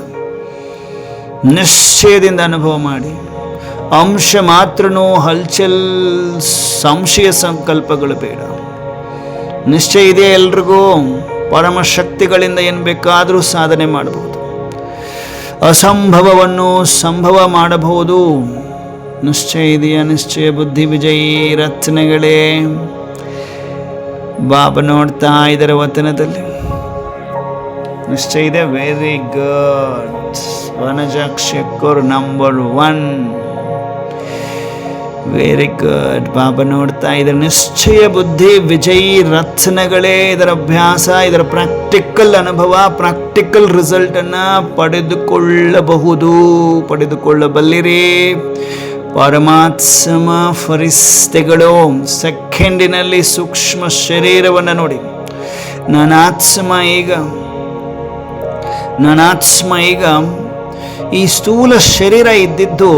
ನಿಶ್ಚಯದಿಂದ ಅನುಭವ ಮಾಡಿ. ಅಂಶ ಮಾತ್ರನೂ ಹಲ್ಚಲ್, ಸಂಶಯ ಸಂಕಲ್ಪಗಳು ಬೇಡ. ನಿಶ್ಚಯ ಇದೆ ಎಲ್ರಿಗೂ. ಪರಮಶಕ್ತಿಗಳಿಂದ ಏನು ಬೇಕಾದರೂ ಸಾಧನೆ ಮಾಡಬಹುದು. ಅಸಂಭವವನ್ನು ಸಂಭವ ಮಾಡಬಹುದು. ನಿಶ್ಚಯ ಇದೆಯಾ? ನಿಶ್ಚಯ ಬುದ್ಧಿ ವಿಜಯಿ ರತ್ನಗಳೇ. ಬಾಬಾ ನೋಡ್ತಾ ಇದರ ವತನದಲ್ಲಿ ನಿಶ್ಚಯ ಇದೆ. Very good. ವನಜಾಕ್ಷಕರ್ ನಂಬರ್ 1. Very good. ಬಾಬಾ ನೋಡ್ತಾ ಇದ್ದಾರೆ. ನಿಶ್ಚಯ ಬುದ್ಧಿ ವಿಜಯಿ ರತ್ನಗಳೇ ಇದರ ಅಭ್ಯಾಸ, ಇದರ ಪ್ರಾಕ್ಟಿಕಲ್ ಅನುಭವ, ಪ್ರಾಕ್ಟಿಕಲ್ ರಿಸಲ್ಟನ್ನು ಪಡೆದುಕೊಳ್ಳಬಲ್ಲಿರಿ. ಪರಮಾತ್ಮ ಫರಿಸ್ತೆಗಳು ಸೆಕೆಂಡಿನಲ್ಲಿ ಸೂಕ್ಷ್ಮ ಶರೀರವನ್ನು ನೋಡಿ. ನಾನಾತ್ಮ ಈಗ ಈ ಸ್ಥೂಲ ಶರೀರ ಇದ್ದಿದ್ದು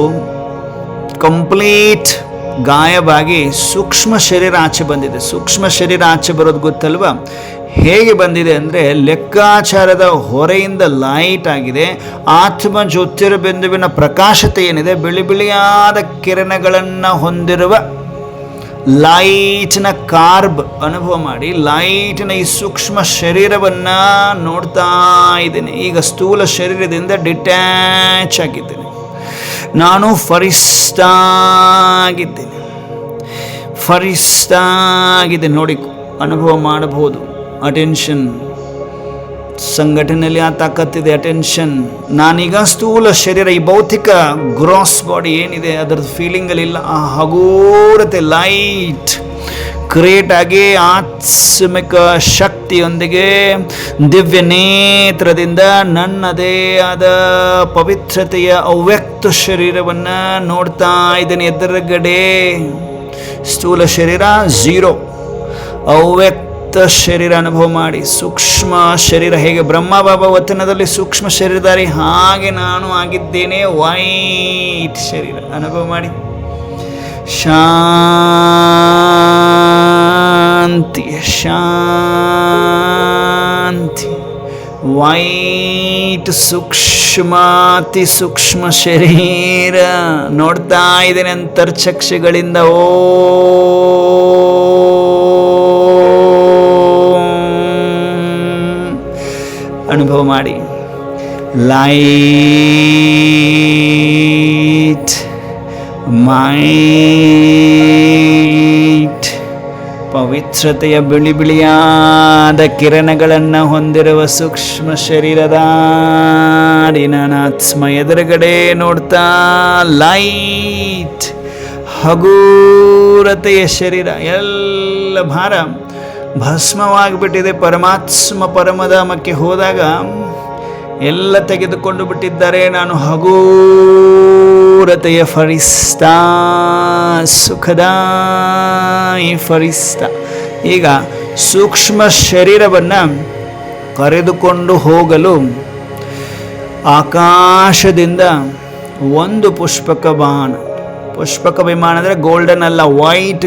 ಕಂಪ್ಲೀಟ್ ಗಾಯವಾಗಿ ಸೂಕ್ಷ್ಮ ಶರೀರ ಆಚೆ ಬಂದಿದೆ. ಸೂಕ್ಷ್ಮ ಶರೀರ ಆಚೆ ಬರೋದು ಗೊತ್ತಲ್ವ? ಹೇಗೆ ಬಂದಿದೆ ಅಂದರೆ, ಲೆಕ್ಕಾಚಾರದ ಹೊರೆಯಿಂದ ಲೈಟ್ ಆಗಿದೆ. ಆತ್ಮ ಜ್ಯೋತಿರ್ಬಿಂದುವಿನ ಪ್ರಕಾಶತೆ ಏನಿದೆ, ಬಿಳಿ ಬಿಳಿಯಾದ ಕಿರಣಗಳನ್ನು ಹೊಂದಿರುವ ಲೈಟ್ನ ಕಾರ್ಬ್ ಅನುಭವ ಮಾಡಿ ಲೈಟ್ನ ಈ ಸೂಕ್ಷ್ಮ ಶರೀರವನ್ನು ನೋಡ್ತಾ ಇದ್ದೇನೆ. ಈಗ ಸ್ಥೂಲ ಶರೀರದಿಂದ ಡಿಟ್ಯಾಚ್ ಆಗಿದ್ದೇನೆ. ನಾನು ಫರಿಸ್ತಾಗಿದ್ದೇನೆ ನೋಡಿ, ಅನುಭವ ಮಾಡಬಹುದು. ಅಟೆನ್ಷನ್, ಸಂಘಟನೆಯಲ್ಲಿ ಆ ತಾಕತ್ತಿದೆ. ಅಟೆನ್ಷನ್. ನಾನೀಗ ಸ್ಥೂಲ ಶರೀರ, ಈ ಭೌತಿಕ ಗ್ರಾಸ್ ಬಾಡಿ ಏನಿದೆ ಅದರದ್ದು ಫೀಲಿಂಗಲ್ಲಿಲ್ಲ. ಆ ಹಗೂರತೆ ಲೈಟ್ ಕ್ರಿಯೇಟ್ ಆಗಿ ಆತ್ಮಿಕ ಶಕ್ತಿಯೊಂದಿಗೆ ದಿವ್ಯ ನೇತ್ರದಿಂದ ನನ್ನದೇ ಆದ ಪವಿತ್ರತೆಯ ಅವ್ಯಕ್ತ ಶರೀರವನ್ನು ನೋಡ್ತಾ ಇದ್ದೇನೆ. ಎದುರುಗಡೆ ಸ್ಥೂಲ ಶರೀರ 0, ಅವ್ಯಕ್ತ ಶರೀರ ಅನುಭವ ಮಾಡಿ. ಸೂಕ್ಷ್ಮ ಶರೀರ ಹೇಗೆ ಬ್ರಹ್ಮ ಬಾಬಾ ವತನದಲ್ಲಿ ಸೂಕ್ಷ್ಮ ಶರೀರಧಾರಿ, ಹಾಗೆ ನಾನು ಆಗಿದ್ದೇನೆ. ವೈಟ್ ಶರೀರ ಅನುಭವ ಮಾಡಿ. ಶಾಂತಿ. ವೈಟ್ ಅತಿ ಸೂಕ್ಷ್ಮ ಶರೀರ ನೋಡ್ತಾ ಇದ್ದೇನೆ ಅಂತರ್ಚಕ್ಷಗಳಿಂದ. ಅನುಭವ ಮಾಡಿ. ಲೈಟ್, ಮೈಟ್, ಪವಿತ್ರತೆಯ ಬಿಳಿ ಬಿಳಿಯಾದ ಕಿರಣಗಳನ್ನು ಹೊಂದಿರುವ ಸೂಕ್ಷ್ಮ ಶರೀರದ ನಾನಾತ್ಮ ಎದುರುಗಡೆ ನೋಡ್ತಾ ಲೈಟ್, ಹಗೂರತೆಯ ಶರೀರ. ಎಲ್ಲ ಭಾರ ಭಸ್ಮವಾಗಿಬಿಟ್ಟಿದೆ. ಪರಮಾತ್ಮ ಪರಮಧಾಮಕ್ಕೆ ಹೋದಾಗ ಎಲ್ಲ ತೆಗೆದುಕೊಂಡು ಬಿಟ್ಟಿದ್ದಾರೆ. ನಾನು ಹಗೂರತೆಯ ಫರಿಸ್ತಾ, ಸುಖದಾಯಿ ಫರಿಸ್ತಾ. ಈಗ ಸೂಕ್ಷ್ಮ ಶರೀರವನ್ನು ಕರೆದುಕೊಂಡು ಹೋಗಲು ಆಕಾಶದಿಂದ ಒಂದು ಪುಷ್ಪಕ ವಿಮಾನ ಅಂದರೆ ಗೋಲ್ಡನ್ ಅಲ್ಲ, ವೈಟ್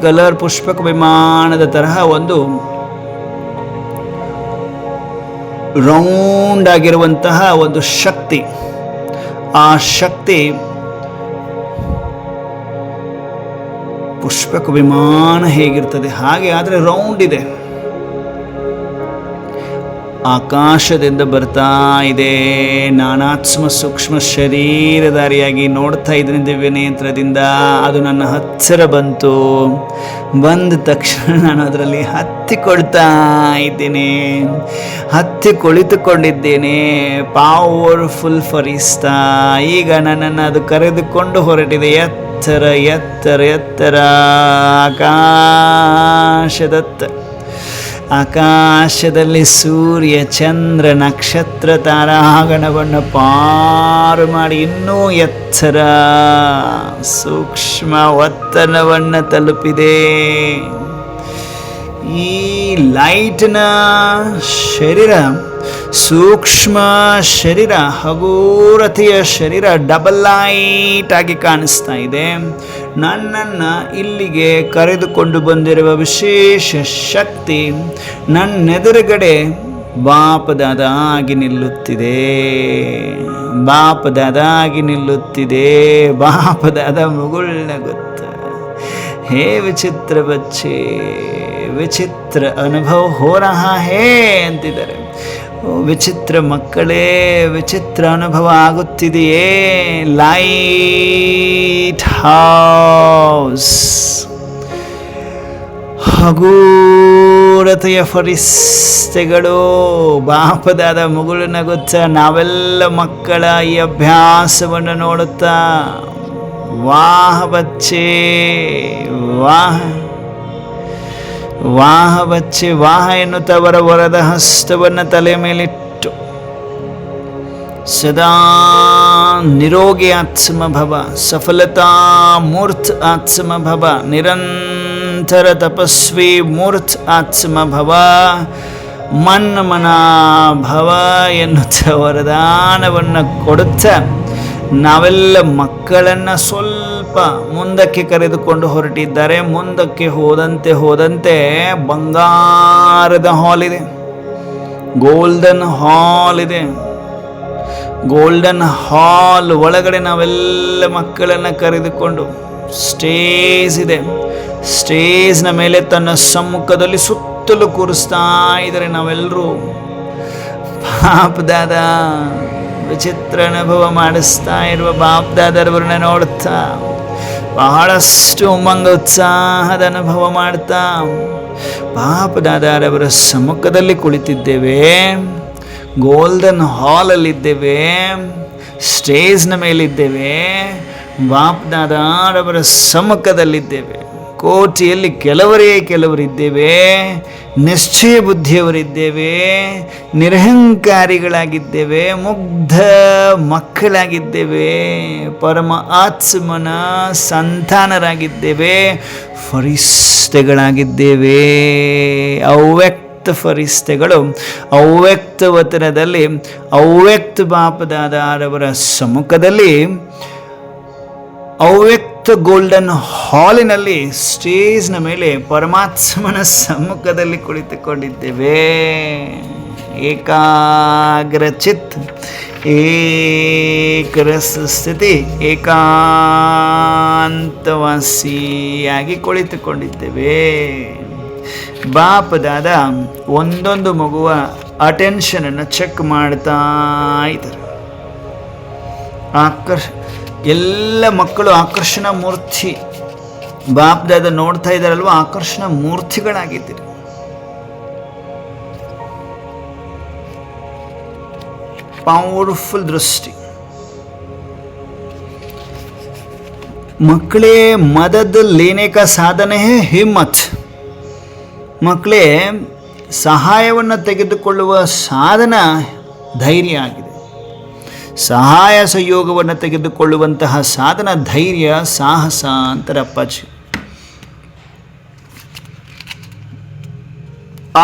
ಕಲರ್ ಪುಷ್ಪಕ ವಿಮಾನದ ತರಹ ಒಂದು ರೌಂಡ್ ಆಗಿರುವಂತಹ ಒಂದು ಶಕ್ತಿ. ಆ ಶಕ್ತಿ ಪುಷ್ಪಕ ವಿಮಾನ ಹೇಗಿರ್ತದೆ ಹಾಗೆ, ಆದರೆ ರೌಂಡ್ ಇದೆ. ಆಕಾಶದಿಂದ ಬರ್ತಾ ಇದೆ. ನಾನಾತ್ಮ ಸೂಕ್ಷ್ಮ ಶರೀರಧಾರಿಯಾಗಿ ನೋಡ್ತಾ ಇದ್ದೀನಿ ದಿವ್ಯ ನೇತ್ರದಿಂದ. ಅದು ನನ್ನ ಹತ್ತಿರ ಬಂದ ತಕ್ಷಣ ನಾನು ಅದರಲ್ಲಿ ಹತ್ತಿಕೊಳ್ತಾ ಇದ್ದೇನೆ. ಕುಳಿತುಕೊಂಡಿದ್ದೇನೆ. ಪವರ್ಫುಲ್ ಫರಿಸ್ತಾ. ಈಗ ನನ್ನನ್ನು ಅದು ಕರೆದುಕೊಂಡು ಹೊರಟಿದೆ. ಎತ್ತರ ಆಕಾಶದಲ್ಲಿ ಸೂರ್ಯ, ಚಂದ್ರ, ನಕ್ಷತ್ರ, ತಾರಾಗಣವನ್ನು ಪಾರು ಮಾಡಿ ಇನ್ನೂ ಎತ್ತರ ಸೂಕ್ಷ್ಮ ವತನವನ್ನು ತಲುಪಿದೆ. ಈ ಲೈಟ್ನ ಶರೀರ, ಸೂಕ್ಷ್ಮ ಶರೀರ, ಹಗೂರತೆಯ ಶರೀರ ಡಬಲ್ ಲೈಟ್ ಆಗಿ ಕಾಣಿಸ್ತಾ ಇದೆ. ನನ್ನನ್ನು ಇಲ್ಲಿಗೆ ಕರೆದುಕೊಂಡು ಬಂದಿರುವ ವಿಶೇಷ ಶಕ್ತಿ ನನ್ನೆದುರುಗಡೆ ಬಾಪದಾದಾಗಿ ನಿಲ್ಲುತ್ತಿದೆ. ಬಾಪದಾದ ಮುಗುಳ್ನಗುತ್ತ. ಹೇ ವಿಚಿತ್ರ ಬಚ್ಚೆ, ವಿಚಿತ್ರ ಅನುಭವ ಹೋ ರಹಾ ಹೇ ಅಂತಿದ್ದಾರೆ. ವಿಚಿತ್ರ ಮಕ್ಕಳೇ, ವಿಚಿತ್ರ ಅನುಭವ ಆಗುತ್ತಿದೆಯೇ. ಲೈಟ್ ಹೌಸ್ ಹಗೂರತೆಯ ಫರಿಸ್ತೆಗಳು ಬಾಪದಾದ ಮುಗುಳು ನಗುತ್ತಾ ನಾವೆಲ್ಲ ಮಕ್ಕಳ ಈ ಅಭ್ಯಾಸವನ್ನು ನೋಡುತ್ತಾ ವಾಹ ಬಚ್ಚೆ ವಾಹ ವಾಹ ಬಚ್ಚೆ ವಾಹ ಎನ್ನುತ್ತವರ ವರದ ಹಸ್ತವನ್ನು ತಲೆ ಮೇಲಿಟ್ಟು ಸದಾ ನಿರೋಗಿ ಆತ್ಮ ಭವ, ಸಫಲತಾ ಮೂರ್ತ್ ಆತ್ಮ ಭವ, ನಿರಂತರ ತಪಸ್ವಿ ಮೂರ್ತ್ ಆತ್ಮ ಭವ, ಮನ್ಮನಾ ಭವ ಎನ್ನುತ್ತ ವರದಾನವನ್ನು ಕೊಡುತ್ತಾ ನಾವೆಲ್ಲ ಮಕ್ಕಳನ್ನು ಸ್ವಲ್ಪ ಮುಂದಕ್ಕೆ ಕರೆದುಕೊಂಡು ಹೊರಟಿದ್ದಾರೆ. ಮುಂದಕ್ಕೆ ಹೋದಂತೆ ಬಂಗಾರದ ಹಾಲ್ ಇದೆ, ಗೋಲ್ಡನ್ ಹಾಲ್ ಇದೆ. ಗೋಲ್ಡನ್ ಹಾಲ್ ಒಳಗಡೆ ನಾವೆಲ್ಲ ಮಕ್ಕಳನ್ನು ಕರೆದುಕೊಂಡು ಸ್ಟೇಜ್ ಇದೆ. ಸ್ಟೇಜ್ನ ಮೇಲೆ ತನ್ನ ಸಮ್ಮುಖದಲ್ಲಿ ಸುತ್ತಲೂ ಕೂರಿಸ್ತಾ ಇದ್ದಾರೆ. ನಾವೆಲ್ಲರೂ ಬಾಪ್ದಾದ ವಿಚಿತ್ರ ಅನುಭವ ಮಾಡಿಸ್ತಾ ಇರುವ ಬಾಪ್ದಾದರವ್ರನ್ನ ನೋಡ್ತಾ ಬಹಳಷ್ಟು ಉಮಂಗ ಉತ್ಸಾಹದ ಅನುಭವ ಮಾಡ್ತಾ ಬಾಪ್ದಾದರವರ ಸಮ್ಮುಖದಲ್ಲಿ ಕುಳಿತಿದ್ದೇವೆ. ಗೋಲ್ಡನ್ ಹಾಲಲ್ಲಿದ್ದೇವೆ, ಸ್ಟೇಜ್ನ ಮೇಲಿದ್ದೇವೆ, ಬಾಪ್ದಾದರವರ ಸಮ್ಮುಖದಲ್ಲಿದ್ದೇವೆ. ಕೋಟಿಯಲ್ಲಿ ಕೆಲವರಿದ್ದೇವೆ, ನಿಶ್ಚಯ ಬುದ್ಧಿಯವರಿದ್ದೇವೆ, ನಿರಹಂಕಾರಿಗಳಾಗಿದ್ದೇವೆ, ಮುಗ್ಧ ಮಕ್ಕಳಾಗಿದ್ದೇವೆ, ಪರಮ ಆತ್ಮನ ಸಂತಾನರಾಗಿದ್ದೇವೆ, ಫರಿಸ್ತೆಗಳಾಗಿದ್ದೇವೆ. ಅವ್ಯಕ್ತ ಫರಿಸ್ತೆಗಳು ಅವ್ಯಕ್ತ ವತನದಲ್ಲಿ ಅವ್ಯಕ್ತ ಬಾಪದಾದರವರ ಸಮ್ಮುಖದಲ್ಲಿ ಅವ್ಯಕ್ತ ಗೋಲ್ಡನ್ ಹಾಲಿನಲ್ಲಿ ಸ್ಟೇಜ್ನ ಮೇಲೆ ಪರಮಾತ್ಮನ ಸಮ್ಮುಖದಲ್ಲಿ ಕುಳಿತುಕೊಂಡಿದ್ದೇವೆ. ಏಕಾಗ್ರ ಚಿತ್, ಏಕರಸ ಸ್ಥಿತಿ, ಏಕಾಂತವಾಸಿಯಾಗಿ ಕುಳಿತುಕೊಂಡಿದ್ದೇವೆ. ಬಾಪದಾದ ಒಂದೊಂದು ಮಗುವ ಅಟೆನ್ಷನನ್ನು ಚೆಕ್ ಮಾಡ್ತಾ ಇದ್ದಾರೆ. ಎಲ್ಲ ಮಕ್ಕಳು ಆಕರ್ಷಣ ಮೂರ್ತಿ ಬಾಪ್ದಾದ ನೋಡ್ತಾ ಇದ್ದಾರಲ್ವ, ಆಕರ್ಷಣ ಮೂರ್ತಿಗಳಾಗಿದ್ದೀರಿ. ಪವರ್ಫುಲ್ ದೃಷ್ಟಿ. ಮಕ್ಕಳೇ ಮದದ್ ಲೇನೆ ಕಾ ಸಾಧನ ಹೇ ಹಿಮ್ಮತ್. ಮಕ್ಕಳೇ ಸಹಾಯವನ್ನು ತೆಗೆದುಕೊಳ್ಳುವ ಸಾಧನ ಧೈರ್ಯ ಆಗಿದೆ. ಸಹಾಯ ಸಹಯೋಗವನ್ನು ತೆಗೆದುಕೊಳ್ಳುವಂತಹ ಸಾಧನ ಧೈರ್ಯ, ಸಾಹಸ ಅಂತಾರೆ ಅಪ್ಪಾಜಿ.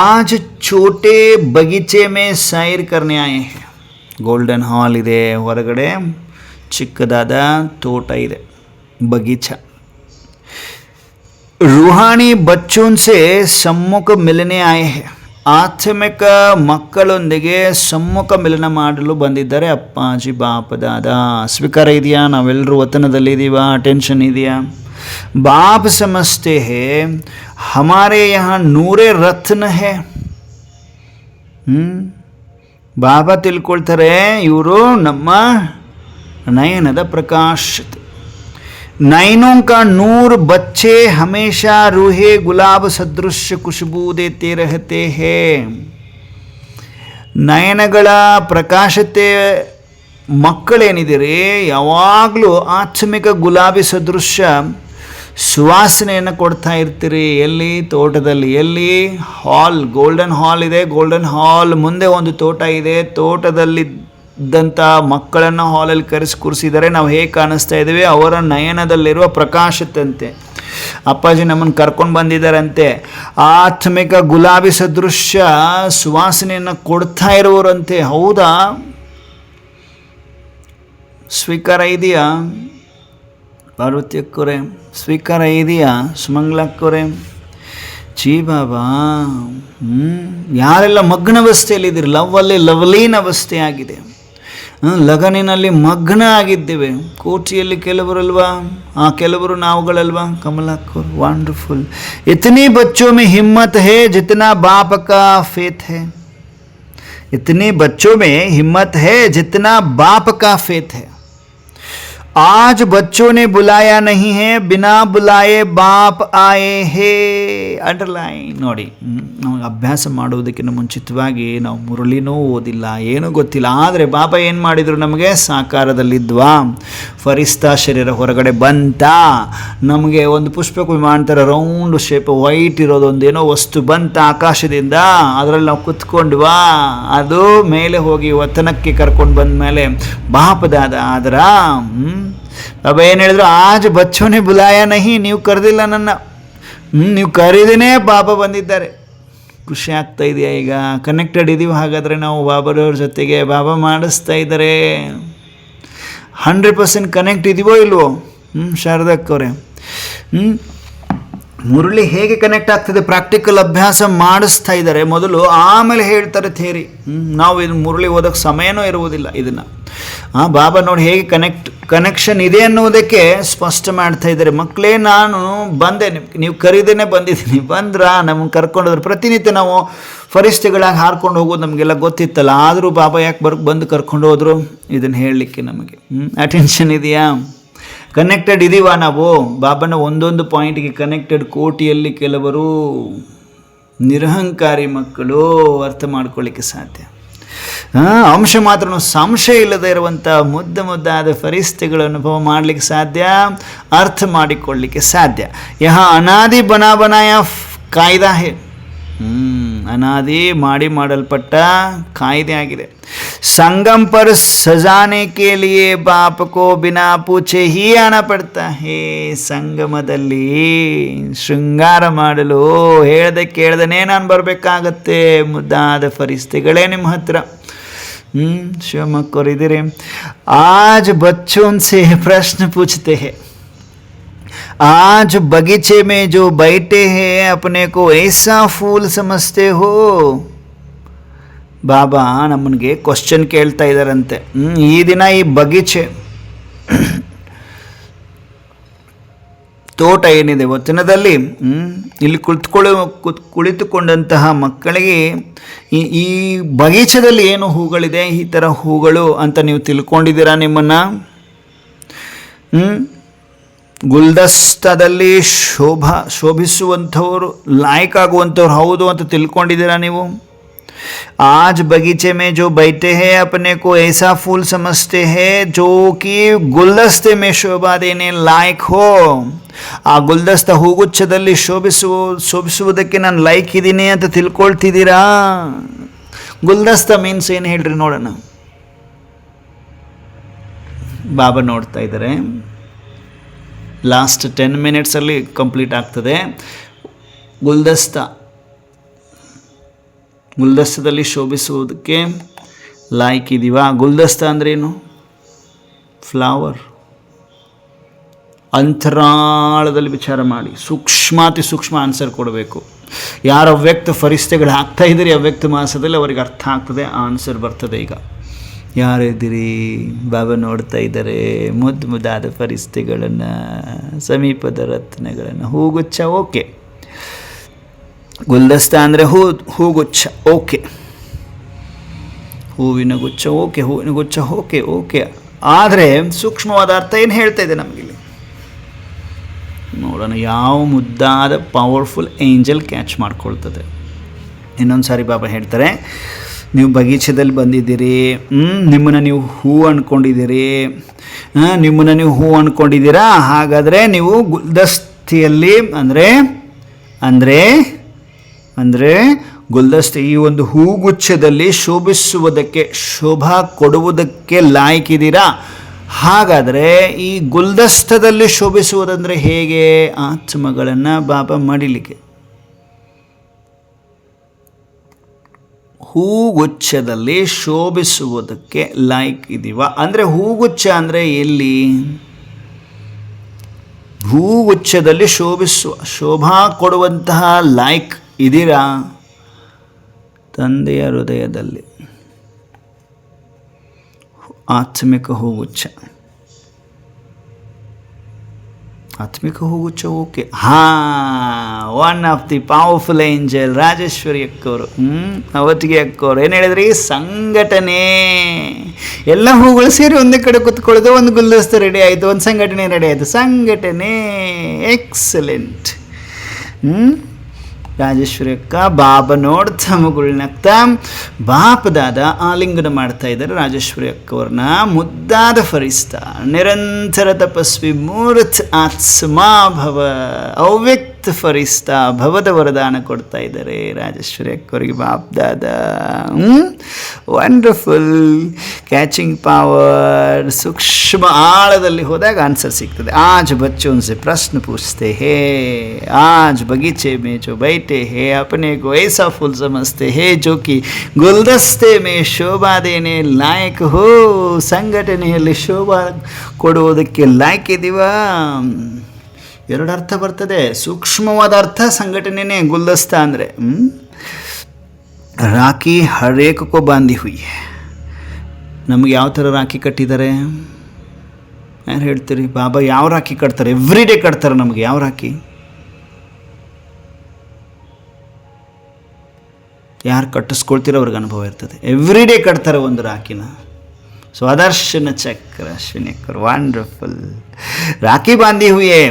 आज छोटे बगीचे में सैर करने आए हैं. ಗೋಲ್ಡನ್ ಹಾಲ್ ಇದೆ, ಹೊರಗಡೆ ಚಿಕ್ಕದಾದ ತೋಟ ಇದೆ, ಬಗೀಚಾ. रूहानी बच्चों से सम्मुख मिलने आए हैं. ಆತ್ಮಿಕ ಮಕ್ಕಳೊಂದಿಗೆ ಸಮ್ಮುಖ ಮಿಲನ ಮಾಡಲು ಬಂದಿದ್ದಾರೆ ಅಪ್ಪಾಜಿ ಬಾಪದಾದ. ಸ್ವೀಕಾರ ಇದೆಯಾ? ನಾವೆಲ್ಲರೂ ವತನದಲ್ಲಿದ್ದೀವ? ಟೆನ್ಷನ್ ಇದೆಯಾ? ಬಾಪ್ ಸಮಜ್ತೆ ಹೇ ಹಮಾರೆ ಯಹಾ ನೂರೇ ರತ್ನ ಹೇ. ಬಾಬಾ ತಿಳ್ಕೊಳ್ತಾರೆ ಇವರು ನಮ್ಮ ನಯನದ ಪ್ರಕಾಶತೆ. नैनों का नूर बच्चे हमेशा रूहे गुलाब सदृश खुशबू देते रहते हैं. ನಯನಗಳ ಪ್ರಕಾಶತೆ ಮಕ್ಕಳೇನಿದ್ದೀರಿ ಯಾವಾಗಲೂ ಆತ್ಮಿಕ ಗುಲಾಬಿ ಸದೃಶ ಸುವಾಸನೆಯನ್ನು ಕೊಡ್ತಾ ಇರ್ತೀರಿ. ಎಲ್ಲಿ? ತೋಟದಲ್ಲಿ. ಎಲ್ಲಿ? ಹಾಲ್, ಗೋಲ್ಡನ್ ಹಾಲ್ ಇದೆ. ಗೋಲ್ಡನ್ ಹಾಲ್ ಮುಂದೆ ಒಂದು ತೋಟ ಇದೆ. ತೋಟದಲ್ಲಿ ಇದ್ದಂಥ ಮಕ್ಕಳನ್ನು ಹಾಲಲ್ಲಿ ಕೂರಿಸಿದ್ದಾರೆ. ನಾವು ಹೇಗೆ ಕಾಣಿಸ್ತಾ ಇದ್ದೀವಿ? ಅವರ ನಯನದಲ್ಲಿರುವ ಪ್ರಕಾಶದಂತೆ ಅಪ್ಪಾಜಿ ನಮ್ಮನ್ನು ಕರ್ಕೊಂಡು ಬಂದಿದ್ದಾರಂತೆ. ಆತ್ಮಿಕ ಗುಲಾಬಿ ಸದೃಶ್ಯ ಸುವಾಸನೆಯನ್ನು ಕೊಡ್ತಾ ಇರುವವರಂತೆ. ಹೌದಾ? ಸ್ವೀಕಾರ ಇದೆಯಾ ಪಾರ್ವತಿ ಅಕ್ಕವ್ರೆ? ಸ್ವೀಕಾರ ಇದೆಯಾ ಸುಮಂಗ್ಲಕ್ಕವ್ರೆ? ಜೀ ಬಾಬಾ. ಯಾರೆಲ್ಲ ಮಗ್ನ ಅವಸ್ಥೆಯಲ್ಲಿದ್ದೀರಿ, ಲವ್ವಲ್ಲಿ ಲವ್ಲೀನ್ ಅವಸ್ಥೆ ಆಗಿದೆ, ಲಗನಿನಲ್ಲಿ ಮಗ್ನ ಆಗಿದ್ದೇವೆ. ಕೋಟಿಯಲ್ಲಿ ಕೆಲವರಲ್ವಾ? ಕೆಲವರು ನಾವುಗಳಲ್ವಾ? ಕಮಲಕ್ಕವ್ರು ವಂಡರ್ಫುಲ್. ಇತನಿ ಬಚ್ಚೋ ಮೇ ಹಿಮ್ಮತ್ ಹೇ ಜಿतना बाप का फेथ है. इतने बच्चों में हिम्मत है जितना बाप का फेथ है. आज बच्चों ने बुलाया नहीं है, बिना बुलाए बाप आए ಹೇ. ಅಂಡರ್ಲೈನ್ ನೋಡಿ, ನಮಗೆ ಅಭ್ಯಾಸ ಮಾಡುವುದಕ್ಕಿಂತ ಮುಂಚಿತವಾಗಿ ನಾವು ಮುರಳಿನೂ ಓದಿಲ್ಲ, ಏನೂ ಗೊತ್ತಿಲ್ಲ. ಆದರೆ ಬಾಬಾ ಏನು ಮಾಡಿದರು, ನಮಗೆ ಸಾಕಾರದಲ್ಲಿದ್ವಾ, ಫರಿಸ್ತಾ ಶರೀರ ಹೊರಗಡೆ ಬಂತಾ, ನಮಗೆ ಒಂದು ಪುಷ್ಪಕ ವಿಮಾನ ಥರ ರೌಂಡ್ ಶೇಪ್ ವೈಟ್ ಇರೋದು ಒಂದೇನೋ ವಸ್ತು ಬಂತ ಆಕಾಶದಿಂದ, ಅದರಲ್ಲಿ ನಾವು ಕುತ್ಕೊಂಡ್ವಾ, ಅದು ಮೇಲೆ ಹೋಗಿ ವತನಕ್ಕೆ ಕರ್ಕೊಂಡು ಬಂದ ಮೇಲೆ ಬಾಪದಾದ ಆದ್ರ. ಬಾಬಾ ಏನು ಹೇಳಿದ್ರು, ಆಜ್ ಬಚ್ಚೋನೆ ಬುಲಾಯ ನಹಿ, ನೀವು ಕರೆದಿಲ್ಲ ನನ್ನ, ನೀವು ಕರೀದೇನೆ ಬಾಬಾ ಬಂದಿದ್ದಾರೆ. ಖುಷಿ ಆಗ್ತಾ ಇದೆಯಾ? ಈಗ ಕನೆಕ್ಟೆಡ್ ಇದ್ದೀವಿ. ಹಾಗಾದರೆ ನಾವು ಬಾಬಾರವ್ರ ಜೊತೆಗೆ, ಬಾಬಾ ಮಾಡಿಸ್ತಾ ಇದ್ದಾರೆ. 100% ಕನೆಕ್ಟ್ ಇದೀವೋ ಇಲ್ವೋ? ಶಾರದಕ್ಕವ್ರೆ, ಮುರಳಿ ಹೇಗೆ ಕನೆಕ್ಟ್ ಆಗ್ತದೆ? ಪ್ರಾಕ್ಟಿಕಲ್ ಅಭ್ಯಾಸ ಮಾಡಿಸ್ತಾ ಇದ್ದಾರೆ ಮೊದಲು, ಆಮೇಲೆ ಹೇಳ್ತಾರೆ ಥೇರಿ. ನಾವು ಇದು ಮುರಳಿ ಓದೋಕ್ಕೆ ಸಮಯನೂ ಇರುವುದಿಲ್ಲ. ಇದನ್ನು ಬಾಬಾ ನೋಡಿ ಹೇಗೆ ಕನೆಕ್ಷನ್ ಇದೆ ಅನ್ನೋದಕ್ಕೆ ಸ್ಪಷ್ಟ ಮಾಡ್ತಾ ಇದ್ದಾರೆ. ಮಕ್ಕಳೇ, ನಾನು ಬಂದೆ, ನೀವು ಕರೀದೇನೆ ಬಂದಿದ್ದೀನಿ, ಬಂದ್ರಾ, ನಮಗೆ ಕರ್ಕೊಂಡೋದ್ರು. ಪ್ರತಿನಿತ್ಯ ನಾವು ಫರಿಷ್ಠೆಗಳಾಗಿ ಹಾರ್ಕೊಂಡು ಹೋಗೋದು ನಮಗೆಲ್ಲ ಗೊತ್ತಿತ್ತಲ್ಲ, ಆದರೂ ಬಾಬಾ ಯಾಕೆ ಬಂದು ಕರ್ಕೊಂಡು ಹೋದ್ರು? ಇದನ್ನು ಹೇಳಲಿಕ್ಕೆ ನಮಗೆ ಅಟೆನ್ಷನ್ ಇದೆಯಾ? ಕನೆಕ್ಟೆಡ್ ಇದ್ದೀವ ನಾವು? ಬಾಬಾನ ಒಂದೊಂದು ಪಾಯಿಂಟ್ಗೆ ಕನೆಕ್ಟೆಡ್. ಕೋಟಿಯಲ್ಲಿ ಕೆಲವರು ನಿರಹಂಕಾರಿ ಮಕ್ಕಳು ಅರ್ಥ ಮಾಡ್ಕೊಳ್ಳಿಕ್ಕೆ ಸಾಧ್ಯ. ಅಂಶ ಮಾತ್ರ ಸಂಶಯ ಇಲ್ಲದೆ ಇರುವಂಥ ಮುದ್ದಾದ ಫರಿಷ್ಠೆಗಳ ಅನುಭವ ಮಾಡಲಿಕ್ಕೆ ಸಾಧ್ಯ, ಅರ್ಥ ಮಾಡಿಕೊಳ್ಳಲಿಕ್ಕೆ ಸಾಧ್ಯ. ಯಹ ಅನಾದಿ ಬನಾಯ ಕಾಯ್ದಾ ಹೇ, ಅನಾದಿ ಮಾಡಲ್ಪಟ್ಟ ಕಾಯ್ದೆ ಆಗಿದೆ. ಸಂಗಮ್ ಪರ್ ಸಜಾನೆ ಕೆ ಲಿಯೇ ಬಾಪ್ ಕೋ ಬಿನಾ ಪೂಛೆ ಹೀ ಆನ ಪಡ್ತಾ ಹೇ. ಸಂಗಮದಲ್ಲಿ ಶೃಂಗಾರ ಮಾಡಲು ಹೇಳ್ದೆ ಕೇಳ್ದನೇ ನಾನು ಬರಬೇಕಾಗತ್ತೆ. ಮುದ್ದಾದ ಫರಿಷ್ಠೆಗಳೇ ನಿಮ್ಮ ಹತ್ರ. ಶಿವಮಕ್ಕವ್ರು ಇದ್ದೀರಿ. ಆಜ್ ಬಚ್ಚೋನ್ ಸೆ ಪ್ರಶ್ನೆ ಪೂछते हैं, आज बगीचे में जो बैठे हैं अपने को ऐसा फूल समझते हो. ಬಾಬಾ ನಮ್ಮನಿಗೆ ಕ್ವಶನ್ ಕೇಳ್ತಾ ಇದ್ದಾರಂತೆ. ಈ ದಿನ ಈ ಬಗೀಚೆ ತೋಟ ಏನಿದೆ ವಚನದಲ್ಲಿ, ಇಲ್ಲಿ ಕುಳಿತುಕೊಂಡಂತಹ ಮಕ್ಕಳಿಗೆ ಈ ಬಗೀಚದಲ್ಲಿ ಏನು ಹೂಗಳಿದೆ, ಈ ಥರ ಹೂಗಳು ಅಂತ ನೀವು ತಿಳ್ಕೊಂಡಿದ್ದೀರಾ? ನಿಮ್ಮನ್ನು ಗುಲ್ದಸ್ತದಲ್ಲಿ ಶೋಭಿಸುವಂಥವ್ರು, ಲಾಯ್ಕ್ ಆಗುವಂಥವ್ರು ಹೌದು ಅಂತ ತಿಳ್ಕೊಂಡಿದ್ದೀರಾ ನೀವು? आज बगीचे में जो बैठे हैं अपने को ऐसा फूल समझते हैं जो कि गुलदस्ते में शोभा देने लायक हो. ಆ ಗುಲ್ದಸ್ತ ಹೂಗುಚ್ಛದಲ್ಲಿ ಶೋಭಿಸುವುದಕ್ಕೆ ನಾನು ಲೈಕ್ ಇದ್ದೀನಿ ಅಂತ ತಿಳ್ಕೊಳ್ತಿದ್ದೀರಾ? ಗುಲ್ದಸ್ತ ಮೀನ್ಸ್ ಏನು ಹೇಳ್ರಿ ನೋಡೋಣ. ಬಾಬಾ ನೋಡ್ತಾ ಇದ್ದಾರೆ. ಲಾಸ್ಟ್ 10 ಮಿನಿಟ್ಸಲ್ಲಿ ಕಂಪ್ಲೀಟ್ ಆಗ್ತದೆ. ಗುಲ್ದಸ್ತದಲ್ಲಿ ಶೋಭಿಸುವುದಕ್ಕೆ ಲಾಯ್ಕ್ ಇದೀವಾ? ಗುಲ್ದಸ್ತ ಅಂದ್ರೇನು? ಫ್ಲವರ್. ಅಂತರಾಳದಲ್ಲಿ ವಿಚಾರ ಮಾಡಿ ಸೂಕ್ಷ್ಮಾತಿ ಸೂಕ್ಷ್ಮ ಆನ್ಸರ್ ಕೊಡಬೇಕು. ಯಾರು ಅವ್ಯಕ್ತ ಫರಿಷ್ಠೆಗಳು ಆಗ್ತಾ ಇದ್ದೀರಿ ಅವ್ಯಕ್ತ ಮಾಸದಲ್ಲಿ ಅವರಿಗೆ ಅರ್ಥ ಆಗ್ತದೆ, ಆನ್ಸರ್ ಬರ್ತದೆ. ಈಗ ಯಾರಿದ್ದೀರಿ? ಬಾಬಾ ನೋಡ್ತಾ ಇದ್ದಾರೆ ಮುದ್ದಾದ ಫರಿಷ್ಠೆಗಳನ್ನು, ಸಮೀಪದ ರತ್ನಗಳನ್ನು. ಹೂಗುಚ್ಛ ಓಕೆ, ಗುಲ್ದಸ್ತ ಅಂದರೆ ಹೂಗುಚ್ಛ ಓಕೆ, ಹೂವಿನ ಗುಚ್ಛ ಓಕೆ. ಆದರೆ ಸೂಕ್ಷ್ಮವಾದ ಅರ್ಥ ಏನು ಹೇಳ್ತಾ ಇದೆ ನಮಗಿಲ್ಲಿ ನೋಡೋಣ. ಯಾವ ಮುದ್ದಾದ ಪವರ್ಫುಲ್ ಏಂಜಲ್ ಕ್ಯಾಚ್ ಮಾಡ್ಕೊಳ್ತದೆ. ಇನ್ನೊಂದು ಸಾರಿ ಬಾಬಾ ಹೇಳ್ತಾರೆ, ನೀವು ಬಗೀಚದಲ್ಲಿ ಬಂದಿದ್ದೀರಿ, ನಿಮ್ಮನ್ನು ನೀವು ಹೂ ಅಂದ್ಕೊಂಡಿದ್ದೀರಾ. ಹಾಗಾದರೆ ನೀವು ಗುಲ್ದಸ್ತಿಯಲ್ಲಿ ಅಂದರೆ ಗುಲ್ದಸ್ತೆ ಈ ಒಂದು ಹೂಗುಚ್ಛದಲ್ಲಿ ಶೋಭಿಸುವುದಕ್ಕೆ, ಶೋಭಾ ಕೊಡುವುದಕ್ಕೆ ಲಾಯ್ಕಿದ್ದೀರಾ. ಹಾಗಾದರೆ ಈ ಗುಲ್ದಸ್ತದಲ್ಲಿ ಶೋಭಿಸುವುದಂದರೆ ಹೇಗೆ? ಆತ್ಮಗಳನ್ನು ಬಾಬಾ ಮಡಿಲಿಕ್ಕೆ. ಹೂಗುಚ್ಛದಲ್ಲಿ ಶೋಭಿಸುವುದಕ್ಕೆ ಲಾಯ್ಕ್ ಇದೀವ ಅಂದರೆ ಹೂಗುಚ್ಛ ಅಂದರೆ ಎಲ್ಲಿ? ಹೂಗುಚ್ಛದಲ್ಲಿ ಶೋಭಾ ಕೊಡುವಂತಹ ಲಾಯ್ಕ್ ಇದೀರಾ? ತಂದೆಯ ಹೃದಯದಲ್ಲಿ ಆತ್ಮಿಕ ಹೂಗುಚ್ಛ. ಆತ್ಮಿಕ ಹೂವು ಚೌಕೆ. One of the powerful angel Rajeshwari ಅಕ್ಕವರು, ಅವತ್ತಿಗೆ ಅಕ್ಕವರು ಏನು ಹೇಳಿದ್ರಿ? ಸಂಘಟನೆ. ಎಲ್ಲ ಹೂಗಳು ಸೇರಿ ಒಂದೇ ಕಡೆ ಕುತ್ಕೊಳ್ಳೋದು, ಒಂದು ಗುಲ್ದಸ್ತ ರೆಡಿ ಆಯಿತು, ಒಂದು ಸಂಘಟನೆ ರೆಡಿ ಆಯಿತು. ಸಂಘಟನೆ ಎಕ್ಸಲೆಂಟ್. ರಾಜೇಶ್ವರಿ ಅಕ್ಕ ಬಾಬಾ ನೋಡ್ತಾ ಮಗುಳ್ನಗ್ತಾ ಬಾಪದಾದ ಆಲಿಂಗನ ಮಾಡ್ತಾ ಇದ್ದಾರೆ ರಾಜೇಶ್ವರಿ ಅಕ್ಕವ್ರನ್ನ. ಮುದ್ದಾದ ಫರಿಸ್ತಾ, ನಿರಂತರ ತಪಸ್ವಿ, ಮೂರ್ತ್ ಆತ್ಮಾ ಭವ, ಅವ್ಯಕ್ತ ಫರಿಸ್ತಾ ಭವದ ವರದಾನ ಕೊಡ್ತಾ ಇದ್ದಾರೆ ರಾಜೇಶ್ವರಿ ಅಕ್ಕವರಿಗೆ ಬಾಪ್ದಾದ. ವಂಡರ್ಫುಲ್. Catching power. ಸೂಕ್ಷ್ಮ ಆಳದಲ್ಲಿ ಹೋದಾಗ ಆನ್ಸರ್ ಸಿಗ್ತದೆ. आज बच्चों से प्रश्न पूछते हैं, आज बगीचे में जो बैठे हैं अपने को ऐसा फूल समझते हैं जो कि गुलदस्ते में शोभा देने लायक हो. ಸಂಘಟನೆಯಲ್ಲಿ ಶೋಭಾ ಕೊಡುವುದಕ್ಕೆ ಲಾಯಕ್ ಇದೀವಾ? ಎರಡು ಅರ್ಥ ಬರ್ತದೆ. ಸೂಕ್ಷ್ಮವಾದ ಅರ್ಥ ಸಂಘಟನೆನೇ ಗುಲ್ದಸ್ತ ಅಂದರೆ. ರಾಖಿ ಹರೇಕಕ್ಕೂ ಬಾಂಧಿ ಹುಯಿ. ನಮಗೆ ಯಾವ ಥರ ರಾಖಿ ಕಟ್ಟಿದ್ದಾರೆ? ಯಾರು ಹೇಳ್ತೀರಿ? ಬಾಬಾ ಯಾವ ರಾಖಿ ಕಟ್ತಾರೆ? ಎವ್ರಿ ಡೇ ಕಟ್ತಾರೆ ನಮಗೆ. ಯಾವ ರಾಖಿ? ಯಾರು ಕಟ್ಟಿಸ್ಕೊಳ್ತೀರೋ ಅವ್ರಿಗೆ ಅನುಭವ ಇರ್ತದೆ. ಎವ್ರಿ ಡೇ ಕಟ್ತಾರೆ ಒಂದು ರಾಖಿನ. ಸ್ವದರ್ಶನ ಚಕ್ರ ಅಶ್ವಿನಿಕರ್. ವಂಡರ್ಫುಲ್. ರಾಖಿ ಬಾಂಧಿ ಹುಯೇ.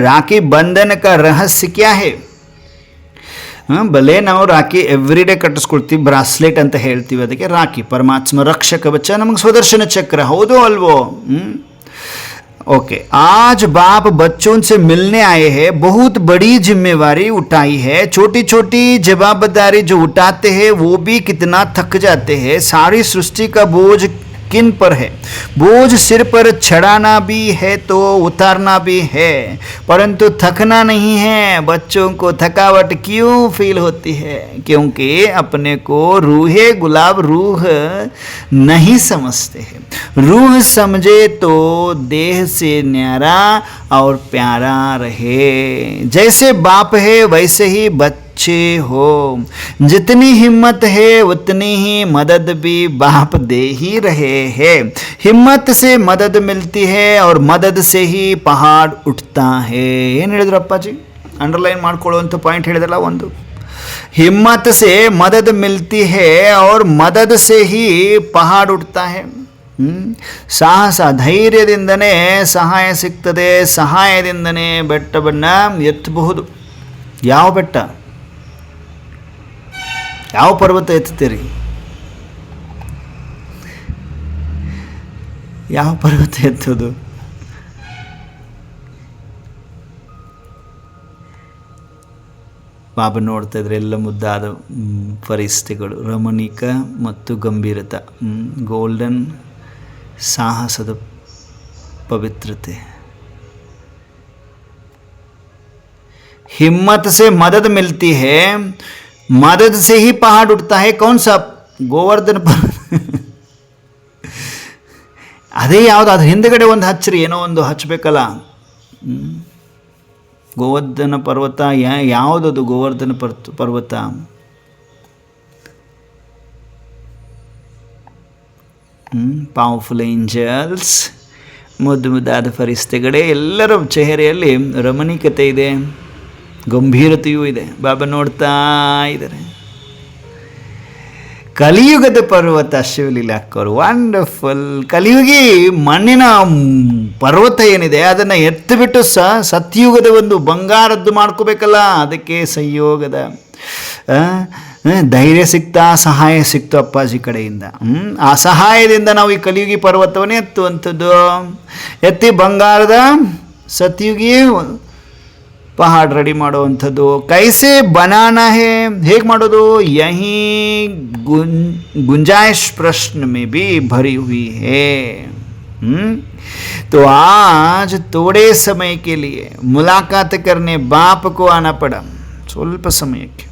ರಾಖಿ ಬಂಧನ का रहस्य क्या है? ಭಲೆ ನಾವು ರಾಖಿ ಎವ್ರಿ ಡೇ ಕಟ್ಟಿಸ್ಕೊಳ್ತೀವಿ, ಬ್ರಾಸ್ಲೆಟ್ ಅಂತ ಹೇಳ್ತೀವಿ ಅದಕ್ಕೆ. ರಾಖಿ ಪರಮಾತ್ಮ ರಕ್ಷಕ ಬಚ್ಚ, ನಮಗೆ ಸ್ವದರ್ಶನ ಚಕ್ರ. ಹೌದು ಅಲ್ವೋ? ओके. आज बाप बच्चों से मिलने आए हैं, बहुत बड़ी जिम्मेवारी उठाई है. छोटी छोटी जवाबदारी जो उठाते हैं वो भी कितना थक जाते हैं. सारी सृष्टि का बोझ किन पर है? बोझ सिर पर चढ़ाना भी है तो उतारना भी है, परंतु थकना नहीं है. बच्चों को थकावट क्यों फील होती है? क्योंकि अपने को रूहे गुलाब रूह नहीं समझते हैं. रूह समझे तो देह से न्यारा और प्यारा रहे. जैसे बाप है वैसे ही बच्चे हो. जितनी हिम्मत है उतनी ही मदद भी बाप दे ही रहे हैं. हिम्मत से मदद मिलती है और मदद से ही पहाड़ उठता है. ಏನು ಹೇಳಿದ್ರು ಅಪ್ಪಾಜಿ? ಅಂಡರ್ಲೈನ್ ಮಾಡ್ಕೊಳ್ಳುವಂಥ ಪಾಯಿಂಟ್ ಹೇಳಿದ್ರಲ್ಲ ಒಂದು. हिम्मत से मदद मिलती है और मदद से ही पहाड़ उठता है. ಸಾಹಸ, ಧೈರ್ಯದಿಂದನೇ ಸಹಾಯ ಸಿಗ್ತದೆ, ಸಹಾಯದಿಂದನೇ ಬೆಟ್ಟವನ್ನು ಎತ್ತಬಹುದು. ಯಾವ ಬೆಟ್ಟ? ಯಾವ ಪರ್ವತ ಎತ್ತುತ್ತೀರಿ? ಯಾವ ಪರ್ವತ ಎತ್ತೋದು? ಬಾಬಾ ನೋಡ್ತಾ ಇದ್ರೆ ಎಲ್ಲ ಮುದ್ದಾದ ಪರಿಸ್ಥಿತಿಗಳು, ರಮಣೀಕ ಮತ್ತು ಗಂಭೀರತ, ಗೋಲ್ಡನ್ ಸಾಹಸದ ಪವಿತ್ರತೆ. हिम्मत से मदद मिलती है, मदद से ही पहाड़ उठता है. कौन सा? ಗೋವರ್ಧನ ಅದೇ ಯಾವುದು? ಅದು ಹಿಂದಗಡೆ ಒಂದು ಹಚ್ಚಿರಿ, ಏನೋ ಒಂದು ಹಚ್ಚಬೇಕಲ್ಲ. ಗೋವರ್ಧನ ಪರ್ವತ ಯಾವುದದು? ಗೋವರ್ಧನ ಪರ್ವತ ಪವರ್ಫುಲ್ ಏಂಜಲ್ಸ್, ಮುದ್ದು ಮುದ್ದಾದ ಫರಿಸ್ತೆಗಳೇ, ಎಲ್ಲರ ಚೆಹರೆಯಲ್ಲಿ ರಮಣೀಕತೆ ಇದೆ, ಗಂಭೀರತೆಯೂ ಇದೆ. ಬಾಬಾ ನೋಡ್ತಾ ಇದ್ದಾರೆ. ಕಲಿಯುಗದ ಪರ್ವತ ಶಿವಲೀಲಾ ಅಕ್ಕವರು. ವಂಡರ್ಫುಲ್. ಕಲಿಯುಗಿ ಮಣ್ಣಿನ ಪರ್ವತ ಏನಿದೆ ಅದನ್ನು ಎತ್ತಿಬಿಟ್ಟು ಸತ್ಯುಗದ ಒಂದು ಬಂಗಾರದ್ದು ಮಾಡ್ಕೋಬೇಕಲ್ಲ. ಅದಕ್ಕೆ ಸಂಯೋಗದ ಧೈರ್ಯ ಸಿಗ್ತಾ, ಸಹಾಯ ಸಿಕ್ತು ಅಪ್ಪಾಜಿ ಕಡೆಯಿಂದ. ಆ ಸಹಾಯದಿಂದ ನಾವು ಈ ಕಲಿಯುಗಿ ಪರ್ವತವನ್ನೇ ಎತ್ತುವಂಥದ್ದು. ಎತ್ತಿ ಬಂಗಾರದ ಸತ್ಯುಗಿ ಪಹಾಡ್ ರೆಡಿ ಮಾಡುವಂಥದ್ದು. ಕೈಸೆ ಬನಾನಾ ಹೇ, ಹೇಗೆ ಮಾಡೋದು? ಯಹಿ ಗುಂಜಾಯಿಶ್ ಪ್ರಶ್ನ ಮೇ ಭಿ ಭರಿ ಹುಯಿ ಹೇ. तो आज थोड़े समय के लिए मुलाकात करने बाप को आना पड़ा. ಸ್ವಲ್ಪ ಸಮಯಕ್ಕೆ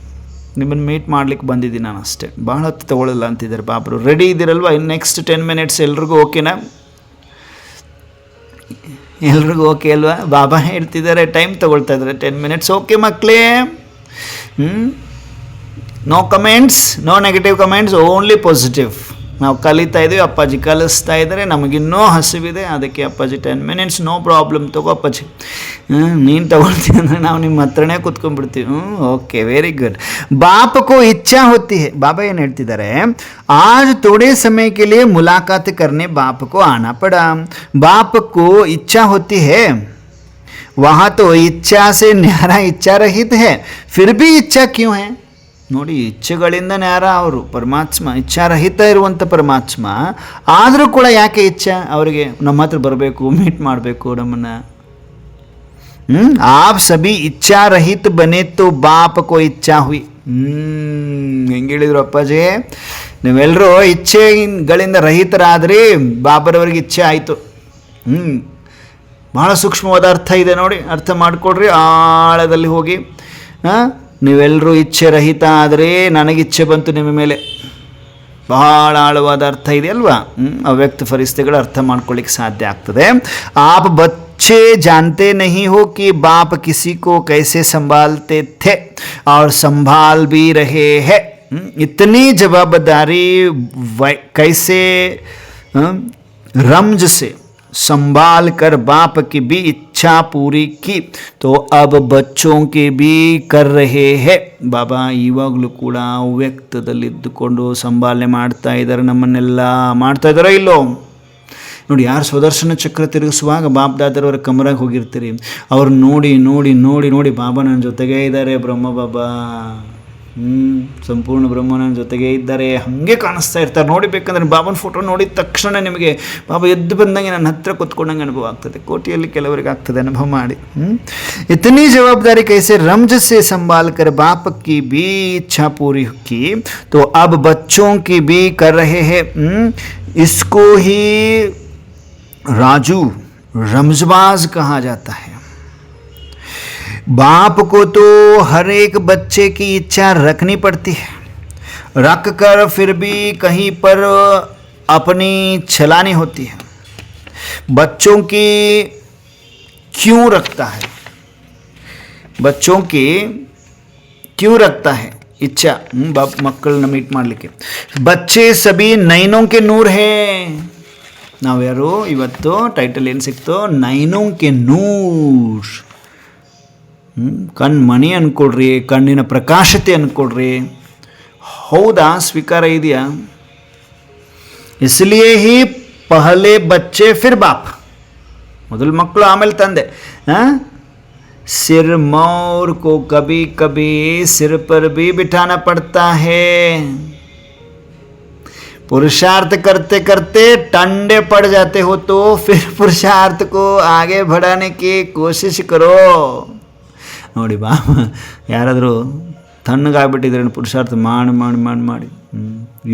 ನಿಮ್ಮನ್ನು ಮೀಟ್ ಮಾಡ್ಲಿಕ್ಕೆ ಬಂದಿದ್ದೀನಿ ನಾನು ಅಷ್ಟೇ, ಭಾಳ ಹೊತ್ತು ತಗೊಳ್ಳಲ್ಲ ಅಂತಿದ್ದಾರೆ ಬಾಬರು. ರೆಡಿ ಇದ್ದೀರಲ್ವ? ಇನ್ನು ನೆಕ್ಸ್ಟ್ 10 minutes ಎಲ್ರಿಗೂ ಓಕೆನಾ? ಎಲ್ರಿಗೂ ಓಕೆ ಅಲ್ವಾ? ಬಾಬಾ ಹೇಳ್ತಿದ್ದಾರೆ, ಟೈಮ್ ತೊಗೊಳ್ತಾ ಇದ್ದಾರೆ 10 minutes. ಓಕೆ ಮಕ್ಕಳೇ? No comments, no negative comments, only positive. ನಾವು ಕಲಿತಾ ಇದ್ದೀವಿ, ಅಪ್ಪಾಜಿ ಕಲಿಸ್ತಾ ಇದ್ದಾರೆ, ನಮಗಿನ್ನೂ ಹಸಿವಿದೆ, ಅದಕ್ಕೆ ಅಪ್ಪಾಜಿ 10 minutes ನೋ ಪ್ರಾಬ್ಲಮ್, ತಗೋ ಅಪ್ಪಾಜಿ. ನೀನು ತಗೊಳ್ತೀವಿ ಅಂದರೆ ನಾವು ನಿಮ್ಮ ಹತ್ರನೇ ಕೂತ್ಕೊಂಡ್ಬಿಡ್ತೀವಿ. Okay, very good. ಬಾಪ್ ಕೋ ಇಚ್ಛಾ ಹೋತಿ ಹೈ, ಬಾಬಾ ಏನು ಹೇಳ್ತಿದ್ದಾರೆ, ಆಜ್ ಥೋಡೆ ಸಮಯ ಕೆ ಲಿಯೆ ಮುಲಾಕಾತ್ ಕರ್ನೆ ಬಾಪ್ ಕೋ ಆನಾ ಪಡಾ. ಬಾಪ್ ಕೋ ಇಚ್ಛಾ ಹೋತಿ ಹೈ, वहाँ तो इच्छा से न्यारा इच्छा रहित है, फिर भी इच्छा क्यों है. ನೋಡಿ, ಇಚ್ಛೆಗಳಿಂದ ನ್ಯಾರ ಅವರು ಪರಮಾತ್ಮ, ಇಚ್ಛಾರಹಿತ ಇರುವಂಥ ಪರಮಾತ್ಮ, ಆದರೂ ಕೂಡ ಯಾಕೆ ಇಚ್ಛಾ ಅವರಿಗೆ ನಮ್ಮ ಹತ್ರ ಬರಬೇಕು, ಮೀಟ್ ಮಾಡಬೇಕು ನಮ್ಮನ್ನು. आप सभी इच्छा रहित बने तो बाप को इच्छा हुई. ಹೆಂಗೆ ಹೇಳಿದ್ರು ಅಪ್ಪಾಜಿ, ನೀವೆಲ್ಲರೂ ಇಚ್ಛೆಗಳಿಂದ ರಹಿತರಾದ್ರಿ, ಬಾಬರವರಿಗೆ ಇಚ್ಛೆ ಆಯಿತು. ಬಹಳ ಸೂಕ್ಷ್ಮವಾದ ಅರ್ಥ ಇದೆ ನೋಡಿ, ಅರ್ಥ ಮಾಡಿಕೊಡ್ರಿ, ಆಳದಲ್ಲಿ ಹೋಗಿ. ನೀವೆಲ್ಲರೂ ಇಚ್ಛೆ ರಹಿತ ಆದರೆ ನನಗಿಚ್ಛೆ ಬಂತು ನಿಮ್ಮ ಮೇಲೆ. ಬಹಳ ಆಳವಾದ ಅರ್ಥ ಇದೆ ಅಲ್ವಾ. ಅವ್ಯಕ್ತ ಫರಿಸ್ತೆಗಳು ಅರ್ಥ ಮಾಡ್ಕೊಳ್ಳಿಕ್ಕೆ ಸಾಧ್ಯ ಆಗ್ತದೆ. आप बच्चे जानते नहीं हो कि बाप किसी को कैसे संभालते थे और संभाल भी रहे हैं. इतनी जवाबदारी कैसे रमज से संभाल कर बाप की भी इच्छा पूरी की तो अब बच्चों के भी कर रहे हैं. ಬಾಬಾ ಇವಾಗಲೂ ಕೂಡ ಅವ್ಯಕ್ತದಲ್ಲಿದ್ದುಕೊಂಡು ಸಂಭಾಲನೆ ಮಾಡ್ತಾ ಇದ್ದಾರೆ, ನಮ್ಮನ್ನೆಲ್ಲ ಮಾಡ್ತಾ ಇದ್ದಾರೋ ಇಲ್ಲೋ ನೋಡಿ. ಯಾರು ಸುದರ್ಶನ ಚಕ್ರ ತಿರುಗಿಸುವಾಗ ಬಾಬ್ದಾದರವರ ಕಮರಾಗಿ ಹೋಗಿರ್ತೀರಿ, ಅವ್ರು ನೋಡಿ ನೋಡಿ ನೋಡಿ ನೋಡಿ ಬಾಬಾ ನನ್ನ ಜೊತೆಗೇ ಇದ್ದಾರೆ, ಬ್ರಹ್ಮ ಬಾಬಾ, ಸಂಪೂರ್ಣ ಬ್ರಹ್ಮ ನನ್ನ ಜೊತೆಗೆ ಇದ್ದಾರೆ, ಹಾಗೆ ಕಾಣಿಸ್ತಾ ಇರ್ತಾರೆ. ನೋಡಿಬೇಕಂದ್ರೆ ಬಾಬನ ಫೋಟೋ ನೋಡಿದ ತಕ್ಷಣ ನಿಮಗೆ ಬಾಬಾ ಎದ್ದು ಬಂದಂಗೆ ನನ್ನ ಹತ್ರ ಕೂತ್ಕೊಂಡಂಗೆ ಅನುಭವ ಆಗ್ತದೆ. ಕೋಟಿಯಲ್ಲಿ ಕೆಲವರಿಗೆ ಆಗ್ತದೆ, ಅನುಭವ ಮಾಡಿ. ಇತನಿ ಜವಾಬ್ದಾರಿ ಕೈಸೆ रमज से संभाल कर बाप की भी इच्छा पूरी की तो अब बच्चों की भी कर रहे हैं. इसको ही राजू रमजबाज कहा जाता है. बाप को तो हर एक बच्चे की इच्छा रखनी पड़ती है, रख कर फिर भी कहीं पर अपनी छलानी होती है. बच्चों की क्यों रखता है, बच्चों की क्यों रखता है इच्छा, बाप मಕ್ಕಳನ್ನ ಮೀಟ್ ಮಾಡಲಿಕ್ಕೆ. बच्चे सभी नैनों के नूर है. ನಾವು ಯಾರು ಇವತ್ತು ಟೈಟಲ್ ಏನು ಸಿಕ್ತೋ, ನೈನೋं के नूर. ಕಣ್ಮಣಿ ಅಂದ್ಕೊಡ್ರಿ, ಕಣ್ಣಿನ ಪ್ರಕಾಶತೆ ಅಂದ್ಕೊಡ್ರಿ. ಹೌದಾ, ಸ್ವೀಕಾರ ಇದೆಯಾ? ಇಸ್ಲಿಯೇ ಹಿ ಪಹಲೆ ಬಚ್ಚೆ ಫಿರ್ ಬಾಪ್, ಮೊದಲು ಮಕ್ಕಳು ಆಮೇಲೆ ತಂದೆ. ಸಿರ್ ಮೌರ್ ಕೋ ಕಭಿ ಕಭಿ ಸಿರ್ ಪರ್ ಭಿ ಬಿಠಾನಾ ಪಡ್ತಾ ಹೇ. पुरुषार्थ करते करते टंडे पड़ जाते हो तो फिर पुरुषार्थ को आगे बढ़ाने की कोशिश करो. ನೋಡಿ ಬಾ, ಯಾರಾದರೂ ತಣ್ಣಗಾಗ್ಬಿಟ್ಟಿದ್ರೆ ಪುರುಷಾರ್ಥ ಮಾಡಿ ಮಾಡಿ ಮಾಡಿ ಮಾಡಿ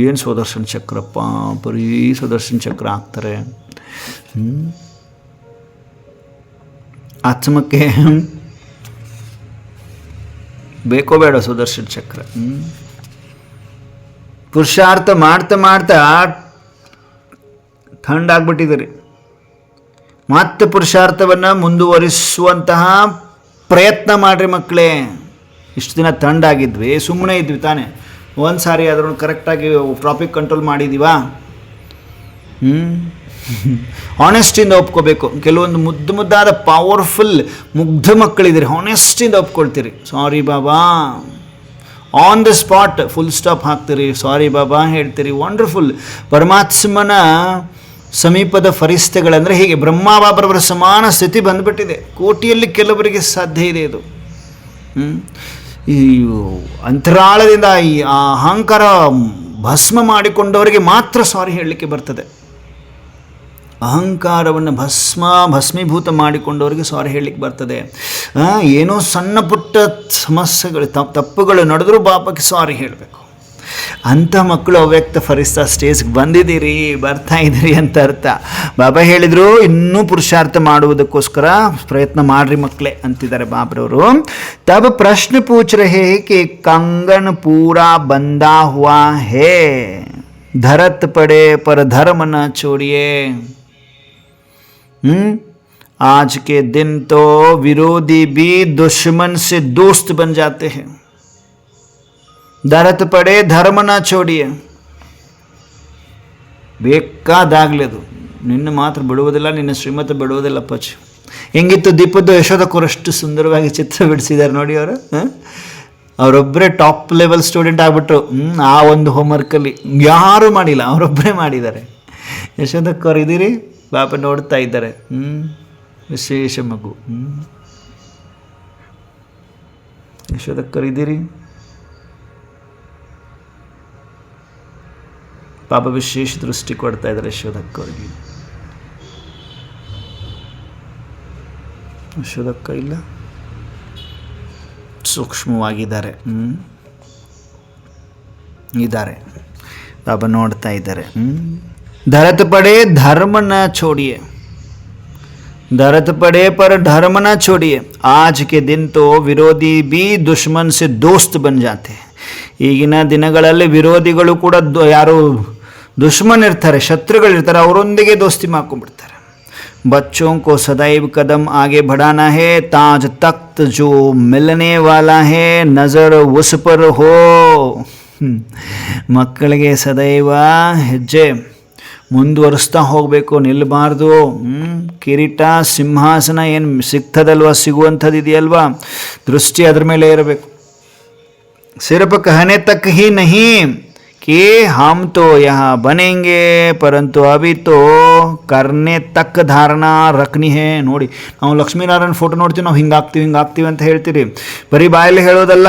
ಏನು ಸುದರ್ಶನ ಚಕ್ರಪ್ಪ, ಬರೀ ಸುದರ್ಶನ ಚಕ್ರ ಆಗ್ತಾರೆ. ಆತ್ಮಕ್ಕೆ ಬೇಕೋ ಬೇಡ ಸುದರ್ಶನ ಚಕ್ರ. ಪುರುಷಾರ್ಥ ಮಾಡ್ತಾ ಮಾಡ್ತಾ ಥಂಡಾಗ್ಬಿಟ್ಟಿದ್ದೀರಿ. ಮತ್ತೆ ಪುರುಷಾರ್ಥವನ್ನು ಮುಂದುವರಿಸುವಂತಹ ಪ್ರಯತ್ನ ಮಾಡಿರಿ ಮಕ್ಕಳೇ. ಇಷ್ಟು ದಿನ ಥಂಡಾಗಿದ್ವಿ, ಸುಮ್ಮನೆ ಇದ್ವಿ ತಾನೆ, ಒಂದು ಸಾರಿ ಆದ್ರೂ ಕರೆಕ್ಟಾಗಿ ಟ್ರಾಫಿಕ್ ಕಂಟ್ರೋಲ್ ಮಾಡಿದ್ದೀವಾ? ಆನೆಸ್ಟಿಂದ ಒಪ್ಕೋಬೇಕು. ಕೆಲವೊಂದು ಮುದ್ದು ಮುದ್ದಾದ ಪವರ್ಫುಲ್ ಮುಗ್ಧ ಮಕ್ಕಳಿದ್ದೀರಿ, ಆನೆಸ್ಟಿಂದ ಒಪ್ಕೊಳ್ತೀರಿ. Sorry Baba, on the spot full stop ಹಾಕ್ತೀರಿ, ಸಾರಿ ಬಾಬಾ ಹೇಳ್ತೀರಿ. ವಂಡರ್ಫುಲ್. ಪರಮಾತ್ಮನ ಸಮೀಪದ ಫರಿಸ್ತೆಗಳಂದರೆ ಹೀಗೆ ಬ್ರಹ್ಮ ಬಾಬರವರ ಸಮಾನ ಸ್ಥಿತಿ ಬಂದುಬಿಟ್ಟಿದೆ. ಕೋಟಿಯಲ್ಲಿ ಕೆಲವರಿಗೆ ಸಾಧ್ಯ ಇದೆ ಇದು. ಈ ಅಂತರಾಳದಿಂದ ಈ ಅಹಂಕಾರ ಭಸ್ಮ ಮಾಡಿಕೊಂಡವರಿಗೆ ಮಾತ್ರ ಸಾರಿ ಹೇಳಲಿಕ್ಕೆ ಬರ್ತದೆ. ಅಹಂಕಾರವನ್ನು ಭಸ್ಮೀಭೂತ ಮಾಡಿಕೊಂಡವರಿಗೆ ಸಾರಿ ಹೇಳಲಿಕ್ಕೆ ಬರ್ತದೆ. ಏನೋ ಸಣ್ಣ ಪುಟ್ಟ ಸಮಸ್ಯೆಗಳು ತಪ್ಪುಗಳು ನಡೆದರೂ ಬಾಪಕ್ಕೆ ಸಾರಿ ಹೇಳಬೇಕು. ಅಂಥ ಮಕ್ಕಳು ಅವ್ಯಕ್ತ ಫರಿಸ್ತಾ ಸ್ಟೇಜ್ಗೆ ಬಂದಿದ್ದೀರಿ, ಬರ್ತಾ ಇದ್ದೀರಿ ಅಂತ ಅರ್ಥ. ಬಾಬಾ ಹೇಳಿದರು ಇನ್ನೂ ಪುರುಷಾರ್ಥ ಮಾಡುವುದಕ್ಕೋಸ್ಕರ ಪ್ರಯತ್ನ ಮಾಡ್ರಿ ಮಕ್ಕಳೇ ಅಂತಿದ್ದಾರೆ ಬಾಬ್ರವರು. ತಬ್ ಪ್ರಶ್ನೆ ಪೂಚ್ ರಹೇ कि कंगन पूरा बंधा हुआ है, धरत पड़े पर धर्म न छोड़िए. आज के दिन तो विरोधी भी दुश्मन से दोस्त बन जाते हैं. धरत पड़े धर्म ना छोड़िए. ಬೇಕಾದಾಗಲಿ ಅದು, ನಿನ್ನ ಮಾತ್ರ ಬಿಡುವುದಿಲ್ಲ, ನಿನ್ನ ಶ್ರೀಮತ ಬಿಡುವುದಿಲ್ಲ ಅಪ್ಪಾಜಿ. ಹೆಂಗಿತ್ತು ದೀಪದ್ದು ಯಶೋದಕ್ಕವರಷ್ಟು ಸುಂದರವಾಗಿ ಚಿತ್ರ ಬಿಡಿಸಿದ್ದಾರೆ ನೋಡಿ ಅವರು. ಅವರೊಬ್ಬರೇ ಟಾಪ್ ಲೆವೆಲ್ ಸ್ಟೂಡೆಂಟ್ ಆಗಿಬಿಟ್ರು. ಆ ಒಂದು ಹೋಮ್ವರ್ಕಲ್ಲಿ ಯಾರೂ ಮಾಡಿಲ್ಲ, ಅವರೊಬ್ಬರೇ ಮಾಡಿದ್ದಾರೆ. ಯಶೋದಕ್ಕವ್ರು ಇದ್ದೀರಿ, ಪಾಪ ನೋಡ್ತಾ ಇದ್ದಾರೆ. ವಿಶೇಷ ಮಗು. ಯಶೋದಕ್ಕವ್ರು ಇದ್ದೀರಿ, ಪಾಪ ವಿಶೇಷ ದೃಷ್ಟಿ ಕೊಡ್ತಾ ಇದ್ದಾರೆ ಯಶೋದಕ್ಕವ್ರಿಗೆ. ಯಶೋದಕ್ಕ ಇಲ್ಲ, ಸೂಕ್ಷ್ಮವಾಗಿದ್ದಾರೆ, ಇದ್ದಾರೆ, ಪಾಪ ನೋಡ್ತಾ ಇದ್ದಾರೆ. धरत पड़े धर्म न छोड़िए, धरत पड़े पर धर्म न छोड़िए. आज के दिन तो विरोधी भी दुश्मन से दोस्त बन जाते हैं. ಈಗಿನ ದಿನಗಳಲ್ಲಿ ವಿರೋಧಿಗಳು ಕೂಡ ಯಾರು ದುಶ್ಮನ್ ಇರ್ತಾರೆ, ಶತ್ರುಗಳಿರ್ತಾರೆ, ಅವರೊಂದಿಗೆ ದೋಸ್ತಿ ಮಾಡ್ಕೊಂಡ್ಬಿಡ್ತಾರೆ. बच्चों को सदैव कदम आगे बढ़ाना है, ताज तख्त जो मिलने वाला है नज़र उस पर हो. ಮಕ್ಕಳಿಗೆ ಸದೈವ ಹೆಜ್ಜೆ ಮುಂದುವರಿಸ್ತಾ ಹೋಗಬೇಕು, ನಿಲ್ಲಬಾರ್ದು. ಕಿರೀಟ ಸಿಂಹಾಸನ ಏನು ಸಿಗ್ತದಲ್ವ, ಸಿಗುವಂಥದ್ದು ಇದೆಯಲ್ವಾ, ದೃಷ್ಟಿ ಅದ್ರ ಮೇಲೆ ಇರಬೇಕು. ಸಿರ್ಫ್ कहने तक ही नहीं कि हम तो यहाँ बनेंगे, परंतु अभी तो करने तक धारणा रखनी है. ನೋಡಿ, ನಾವು ಲಕ್ಷ್ಮೀನಾರಾಯಣ ಫೋಟೋ ನೋಡ್ತೀವಿ, ನಾವು ಹಿಂಗಾಗ್ತೀವಿ ಅಂತ ಹೇಳ್ತೀರಿ, ಬರೀ ಬಾಯಲ್ಲಿ ಹೇಳೋದಲ್ಲ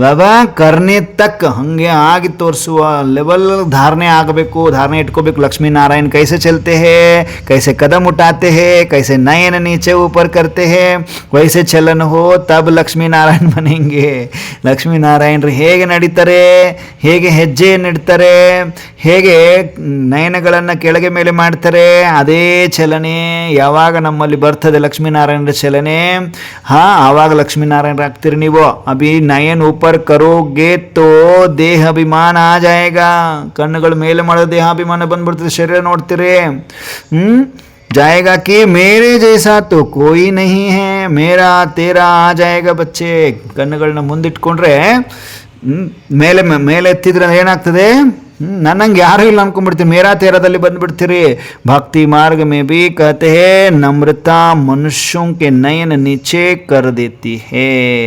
ಬಾಬಾ. ಕರ್ನೆ ತಕ್, ಹಾಗೆ ಆಗಿ ತೋರಿಸುವ ಲೆವೆಲ್ ಧಾರಣೆ ಆಗಬೇಕು, ಧಾರಣೆ ಇಟ್ಕೋಬೇಕು. ಲಕ್ಷ್ಮೀನಾರಾಯಣ ಕೈಸೆ ಚಲ್ತೆ ಹೇ, ಕೈಸೆ ಕದಮ್ ಉಠಾತೆ ಹೇ, ಕೈಸೆ ನಯನ ನೀಚೆ ऊपर करते हैं, ವೈಸೆ ಚಲನ ಹೋ ತಬ್ ಲಕ್ಷ್ಮೀನಾರಾಯಣ ಬನೆಂಗೆ. ಲಕ್ಷ್ಮೀನಾರಾಯಣರು ಹೇಗೆ ನಡೀತಾರೆ, ಹೇಗೆ ಹೆಜ್ಜೆಯನ್ನು ಇಡ್ತಾರೆ, ಹೇಗೆ ನಯನಗಳನ್ನು ಕೆಳಗೆ ಮೇಲೆ ಮಾಡ್ತಾರೆ, ಅದೇ ಚಲನೆ ಯಾವಾಗ ನಮ್ಮಲ್ಲಿ ಬರ್ತದೆ ಲಕ್ಷ್ಮೀನಾರಾಯಣರ ಚಲನೆ, ಆವಾಗ ಲಕ್ಷ್ಮೀನಾರಾಯಣರಾಗ್ತೀರಿ ನೀವು. ಅಭಿ ನಯನ್ ऊपर करोगे तो ದೇಹಾಭಿಮಾನ ಆ ಜಾಯೇಗಾ. ಕಣ್ಣುಗಳು ಮೇಲೆ ಮಾಡೋ ದೇಹಾಭಿಮಾನ ಬಂದ್ಬಿಡ್ತದೆ, ಶರೀರ ನೋಡ್ತೀರಿ. जाएगा कि मेरे जैसा तो कोई नहीं है, मेरा तेरा आ जाएगा बच्चे. ಕಣ್ಣುಗಳನ್ನ ಮುಂದಿಟ್ಕೊಂಡ್ರೆ ಮೇಲೆ ಎತ್ತಿದ್ರೆ ಏನಾಗ್ತದೆ, ನನ್ನಂಗೆ ಯಾರೂ ಇಲ್ಲ ಅನ್ಕೊಂಡ್ಬಿಡ್ತೀರಿ, ಮೇರಾ ತೇರಾದಲ್ಲಿ ಬಂದುಬಿಡ್ತೀರಿ. ಭಕ್ತಿ ಮಾರ್ಗ ಮೇ ಬಿ ಕಹತೆ ಹೇ ನಮ್ರತಾ ಮನುಷ್ಯೋಂ ಕೆ ನಯನ ನೀಚೆ ಕರ್ ದೇತಿ ಹೇ.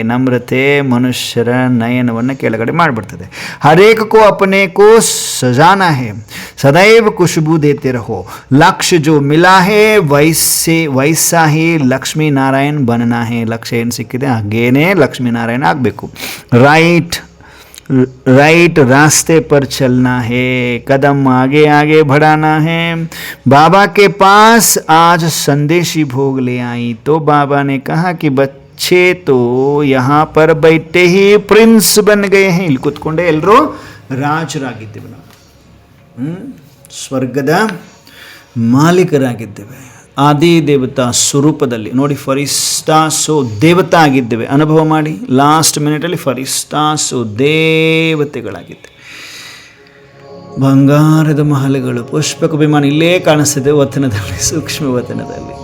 ನಮ್ರತೆ ಮನುಷ್ಯರ ನಯನವನ್ನು ಕೆಳಗಡೆ ಮಾಡಿಬಿಡ್ತದೆ. ಹರೇಕ ಕೋ ಅಪನೆ ಕೋ ಸಜಾನಾ ಹೇ, ಸದೈವ ಖುಷ್ಬೂ ದೇತೆ ರಹೋ. ಲಕ್ಷ್ಯ ಜೋ ಮಿಲಾ ಹೇ ವೈಸಾ ಹಿ ಲಕ್ಷ್ಮೀ ನಾರಾಯಣ್ ಬನನಾ ಹೇ. ಲಕ್ಷ್ಯ ಏನು ಸಿಕ್ಕಿದೆ ಹಾಗೇನೇ ಲಕ್ಷ್ಮೀನಾರಾಯಣ ಆಗಬೇಕು. राइट रास्ते पर चलना है, कदम आगे आगे बढ़ाना है. बाबा के पास आज संदेशी भोग ले आई तो बाबा ने कहा कि बच्चे तो यहाँ पर बैठे ही प्रिंस बन गए हैं. ಇಲ್ಲಿ ಕೂತ್ಕೊಂಡೆ ಎಲ್ಲರೂ ರಾಜರಾಗಿದ್ದೇವೆ, ನಾವು ಸ್ವರ್ಗದ ಮಾಲೀಕರಾಗಿದ್ದೇವೆ. ಆದಿ ದೇವತಾ ಸ್ವರೂಪದಲ್ಲಿ ನೋಡಿ, ಫರಿಸ್ತಾಸು ದೇವತಾ ಆಗಿದ್ದೇವೆ. ಅನುಭವ ಮಾಡಿ, ಲಾಸ್ಟ್ ಮಿನಿಟಲ್ಲಿ ಫರಿಸ್ತಾಸು ದೇವತೆಗಳಾಗಿದ್ದೇವೆ. ಬಂಗಾರದ ಮಹಲುಗಳು, ಪುಷ್ಪಕ ವಿಮಾನ ಇಲ್ಲೇ ಕಾಣಿಸ್ತಿದೆ ವತನದಲ್ಲಿ, ಸೂಕ್ಷ್ಮ ವತನದಲ್ಲಿ.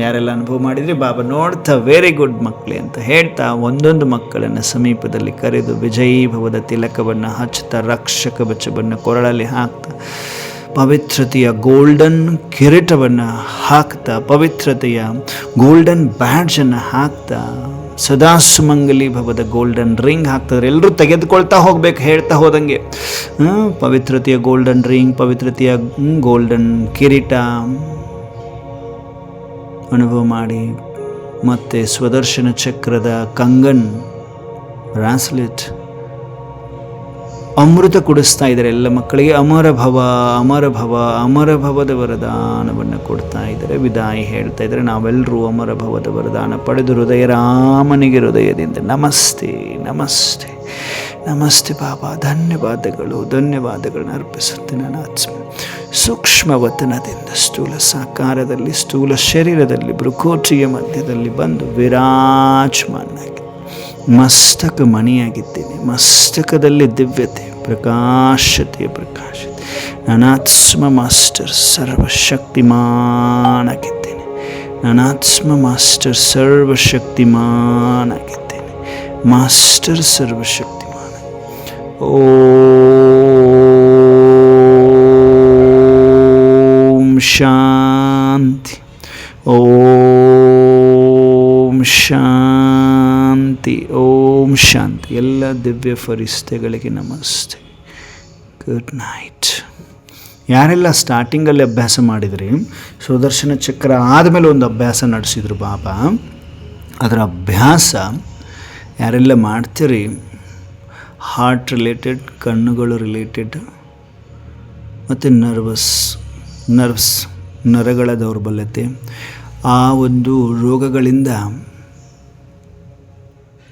ಯಾರೆಲ್ಲ ಅನುಭವ ಮಾಡಿದ್ರಿ, ಬಾಬಾ ನೋಡ್ತಾ ವೆರಿ ಗುಡ್ ಮಕ್ಕಳೇ ಅಂತ ಹೇಳ್ತಾ ಒಂದೊಂದು ಮಕ್ಕಳನ್ನು ಸಮೀಪದಲ್ಲಿ ಕರೆದು ವಿಜಯೀಭವದ ತಿಲಕವನ್ನು ಹಚ್ಚುತ್ತಾ, ರಕ್ಷಕ ಬಚ್ಚವನ್ನು ಕೊರಳಲ್ಲಿ ಹಾಕ್ತಾ, ಪವಿತ್ರತೆಯ ಗೋಲ್ಡನ್ ಕಿರೀಟವನ್ನು ಹಾಕ್ತಾ, ಪವಿತ್ರತೆಯ ಗೋಲ್ಡನ್ ಬ್ಯಾಡ್ಜನ್ನು ಹಾಕ್ತಾ, ಸದಾ ಸುಮಂಗಲಿ ಭವದ ಗೋಲ್ಡನ್ ರಿಂಗ್ ಹಾಕ್ತಾರೆ. ಎಲ್ಲರೂ ತೆಗೆದುಕೊಳ್ತಾ ಹೋಗ್ಬೇಕು ಹೇಳ್ತಾ ಹೋದಂಗೆ. ಪವಿತ್ರತೆಯ ಗೋಲ್ಡನ್ ರಿಂಗ್, ಪವಿತ್ರತೆಯ ಗೋಲ್ಡನ್ ಕಿರೀಟ ಅನುಭವ ಮಾಡಿ, ಮತ್ತು ಸ್ವದರ್ಶನ ಚಕ್ರದ ಕಂಗನ್ ಬ್ರಾಸ್ಲೆಟ್, ಅಮೃತ ಕುಡಿಸ್ತಾ ಇದ್ದಾರೆ ಎಲ್ಲ ಮಕ್ಕಳಿಗೆ. ಅಮರ ಭವ ಅಮರ ಭವ ಅಮರ ಭವದ ವರದಾನವನ್ನು ಕೊಡ್ತಾ ಇದ್ದಾರೆ, ವಿದಾಯಿ ಹೇಳ್ತಾ ಇದ್ದಾರೆ. ನಾವೆಲ್ಲರೂ ಅಮರ ಭವದ ವರದಾನ ಪಡೆದು ಹೃದಯ ರಾಮನಿಗೆ ಹೃದಯದಿಂದ ನಮಸ್ತೆ ನಮಸ್ತೆ ನಮಸ್ತೆ ಬಾಬಾ, ಧನ್ಯವಾದಗಳನ್ನು ಅರ್ಪಿಸುತ್ತೇನೆ. ನನ್ನ ಆತ್ಮ ಸೂಕ್ಷ್ಮ ವತನದಿಂದ ಸ್ಥೂಲ ಸಾಕಾರದಲ್ಲಿ, ಸ್ಥೂಲ ಶರೀರದಲ್ಲಿ, ಭ್ರುಕೋಟಿಯ ಮಧ್ಯದಲ್ಲಿ ಬಂದು ವಿರಾಜಮಾನಾಗಿ ಮಸ್ತಕ ಮಣಿಯಾಗಿದ್ದೇನೆ. ಮಸ್ತಕದಲ್ಲಿ ದಿವ್ಯತೆ, ಪ್ರಕಾಶತೆಯ ಪ್ರಕಾಶತೆ. ನಾನಾತ್ಮ ಮಾಸ್ಟರ್ ಸರ್ವಶಕ್ತಿಮಾನಾಗಿದ್ದೇನೆ. ನಾನಾತ್ಮ ಮಾಸ್ಟರ್ ಸರ್ವಶಕ್ತಿಮಾನಾಗಿದ್ದೇನೆ. ಮಾಸ್ಟರ್ ಸರ್ವಶಕ್ತಿಮಾನ. ಓ ಶಾಂತಿ. ಓಂ ಶಾಂತಿ. ಓಂ ಶಾಂತಿ. ಎಲ್ಲ ದಿವ್ಯ ಫರಿಸ್ತೆಗಳಿಗೆ ನಮಸ್ತೆ. Good night. ಯಾರೆಲ್ಲ ಸ್ಟಾರ್ಟಿಂಗಲ್ಲಿ ಅಭ್ಯಾಸ ಮಾಡಿದ್ರಿ, ಸುದರ್ಶನ ಚಕ್ರ ಆದಮೇಲೆ ಒಂದು ಅಭ್ಯಾಸ ನಡೆಸಿದ್ರು ಬಾಬಾ, ಅದರ ಅಭ್ಯಾಸ ಯಾರೆಲ್ಲ ಮಾಡ್ತೀರಿ, ಹಾರ್ಟ್ ರಿಲೇಟೆಡ್, ಕಣ್ಣುಗಳು ರಿಲೇಟೆಡ್ ಮತ್ತು ನರ್ವ್ಸ್ ನರಗಳ ದೌರ್ಬಲ್ಯತೆ, ಆ ಒಂದು ರೋಗಗಳಿಂದ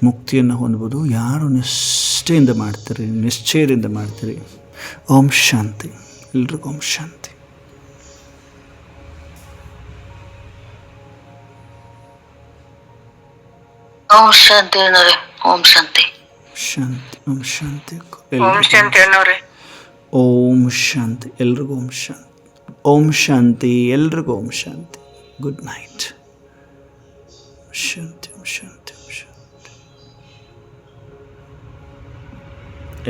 ಮುಕ್ತಿಯನ್ನು ಹೊಂದ್ಬೋದು. ಯಾರು ನಿಷ್ಠೆಯಿಂದ ಮಾಡ್ತೀರಿ, ನಿಶ್ಚಯದಿಂದ ಮಾಡ್ತೀರಿ. ಓಂ ಶಾಂತಿ. ಎಲ್ರಿಗೂ ಓಂ ಶಾಂತಿ. ಓಂ ಶಾಂತಿ ಅಣ್ಣವ್ರೆ. ಓಂ ಶಾಂತಿ. ಶಾಂತಿ. ಓಂ ಶಾಂತಿ. ಓಂ ಶಾಂತಿ ಅಣ್ಣವ್ರೆ. ಓಂ ಶಾಂತಿ. ಎಲ್ರಿಗೂ ಓಂ ಶಾಂತಿ. ಓಂ ಶಾಂತಿ. ಎಲ್ರಿಗೂ ಓಂ ಶಾಂತಿ. Good night. ಶಾಂತಿ. ಓಂ ಶಾಂತಿ. ಓಂ ಶಾಂತಿ.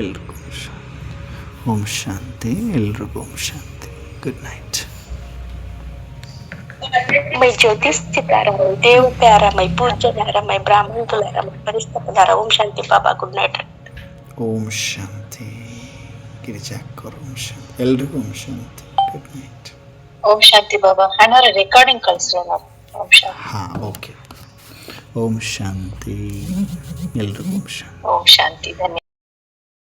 ಎಲ್ರಿಗೂ ಓಂ ಶಾಂತಿ. ಓಂ ಶಾಂತಿ. ಎಲ್ರಿಗೂ ಓಂ ಶಾಂತಿ. Good night. मैं ज्योतिष सितारा देव प्यारा मैं पूज्य नारा मैं ब्राह्मण तुलारा मैं परिस्थिति ओम शांति बाबा गुड नाइट. ಓಂ ಶಾಂತಿ. ಗಿರಿಜಾಕರ್ ಓಂ ಶಾಂತಿ. ಎಲ್ರಿಗೂ ಓಂ ಶಾಂತಿ. Good night. ಓಂ ಶಾಂತಿ ಬಾಬಾ. ಅಣ್ಣವ್ರೆ ರೆಕಾರ್ಡಿಂಗ್ ಕಳಿಸ್ರಿ ಅಣ್ಣ. ಓಂ ಶಾಂತಿ. ಹಾಂ, ಓಕೆ. ಓಂ ಶಾಂತಿ. ಎಲ್ರಿಗೂ ಓಂ ಶಾಂತಿ. ಓಂ ಶಾಂತಿ. ಧನ್ಯವಾದ.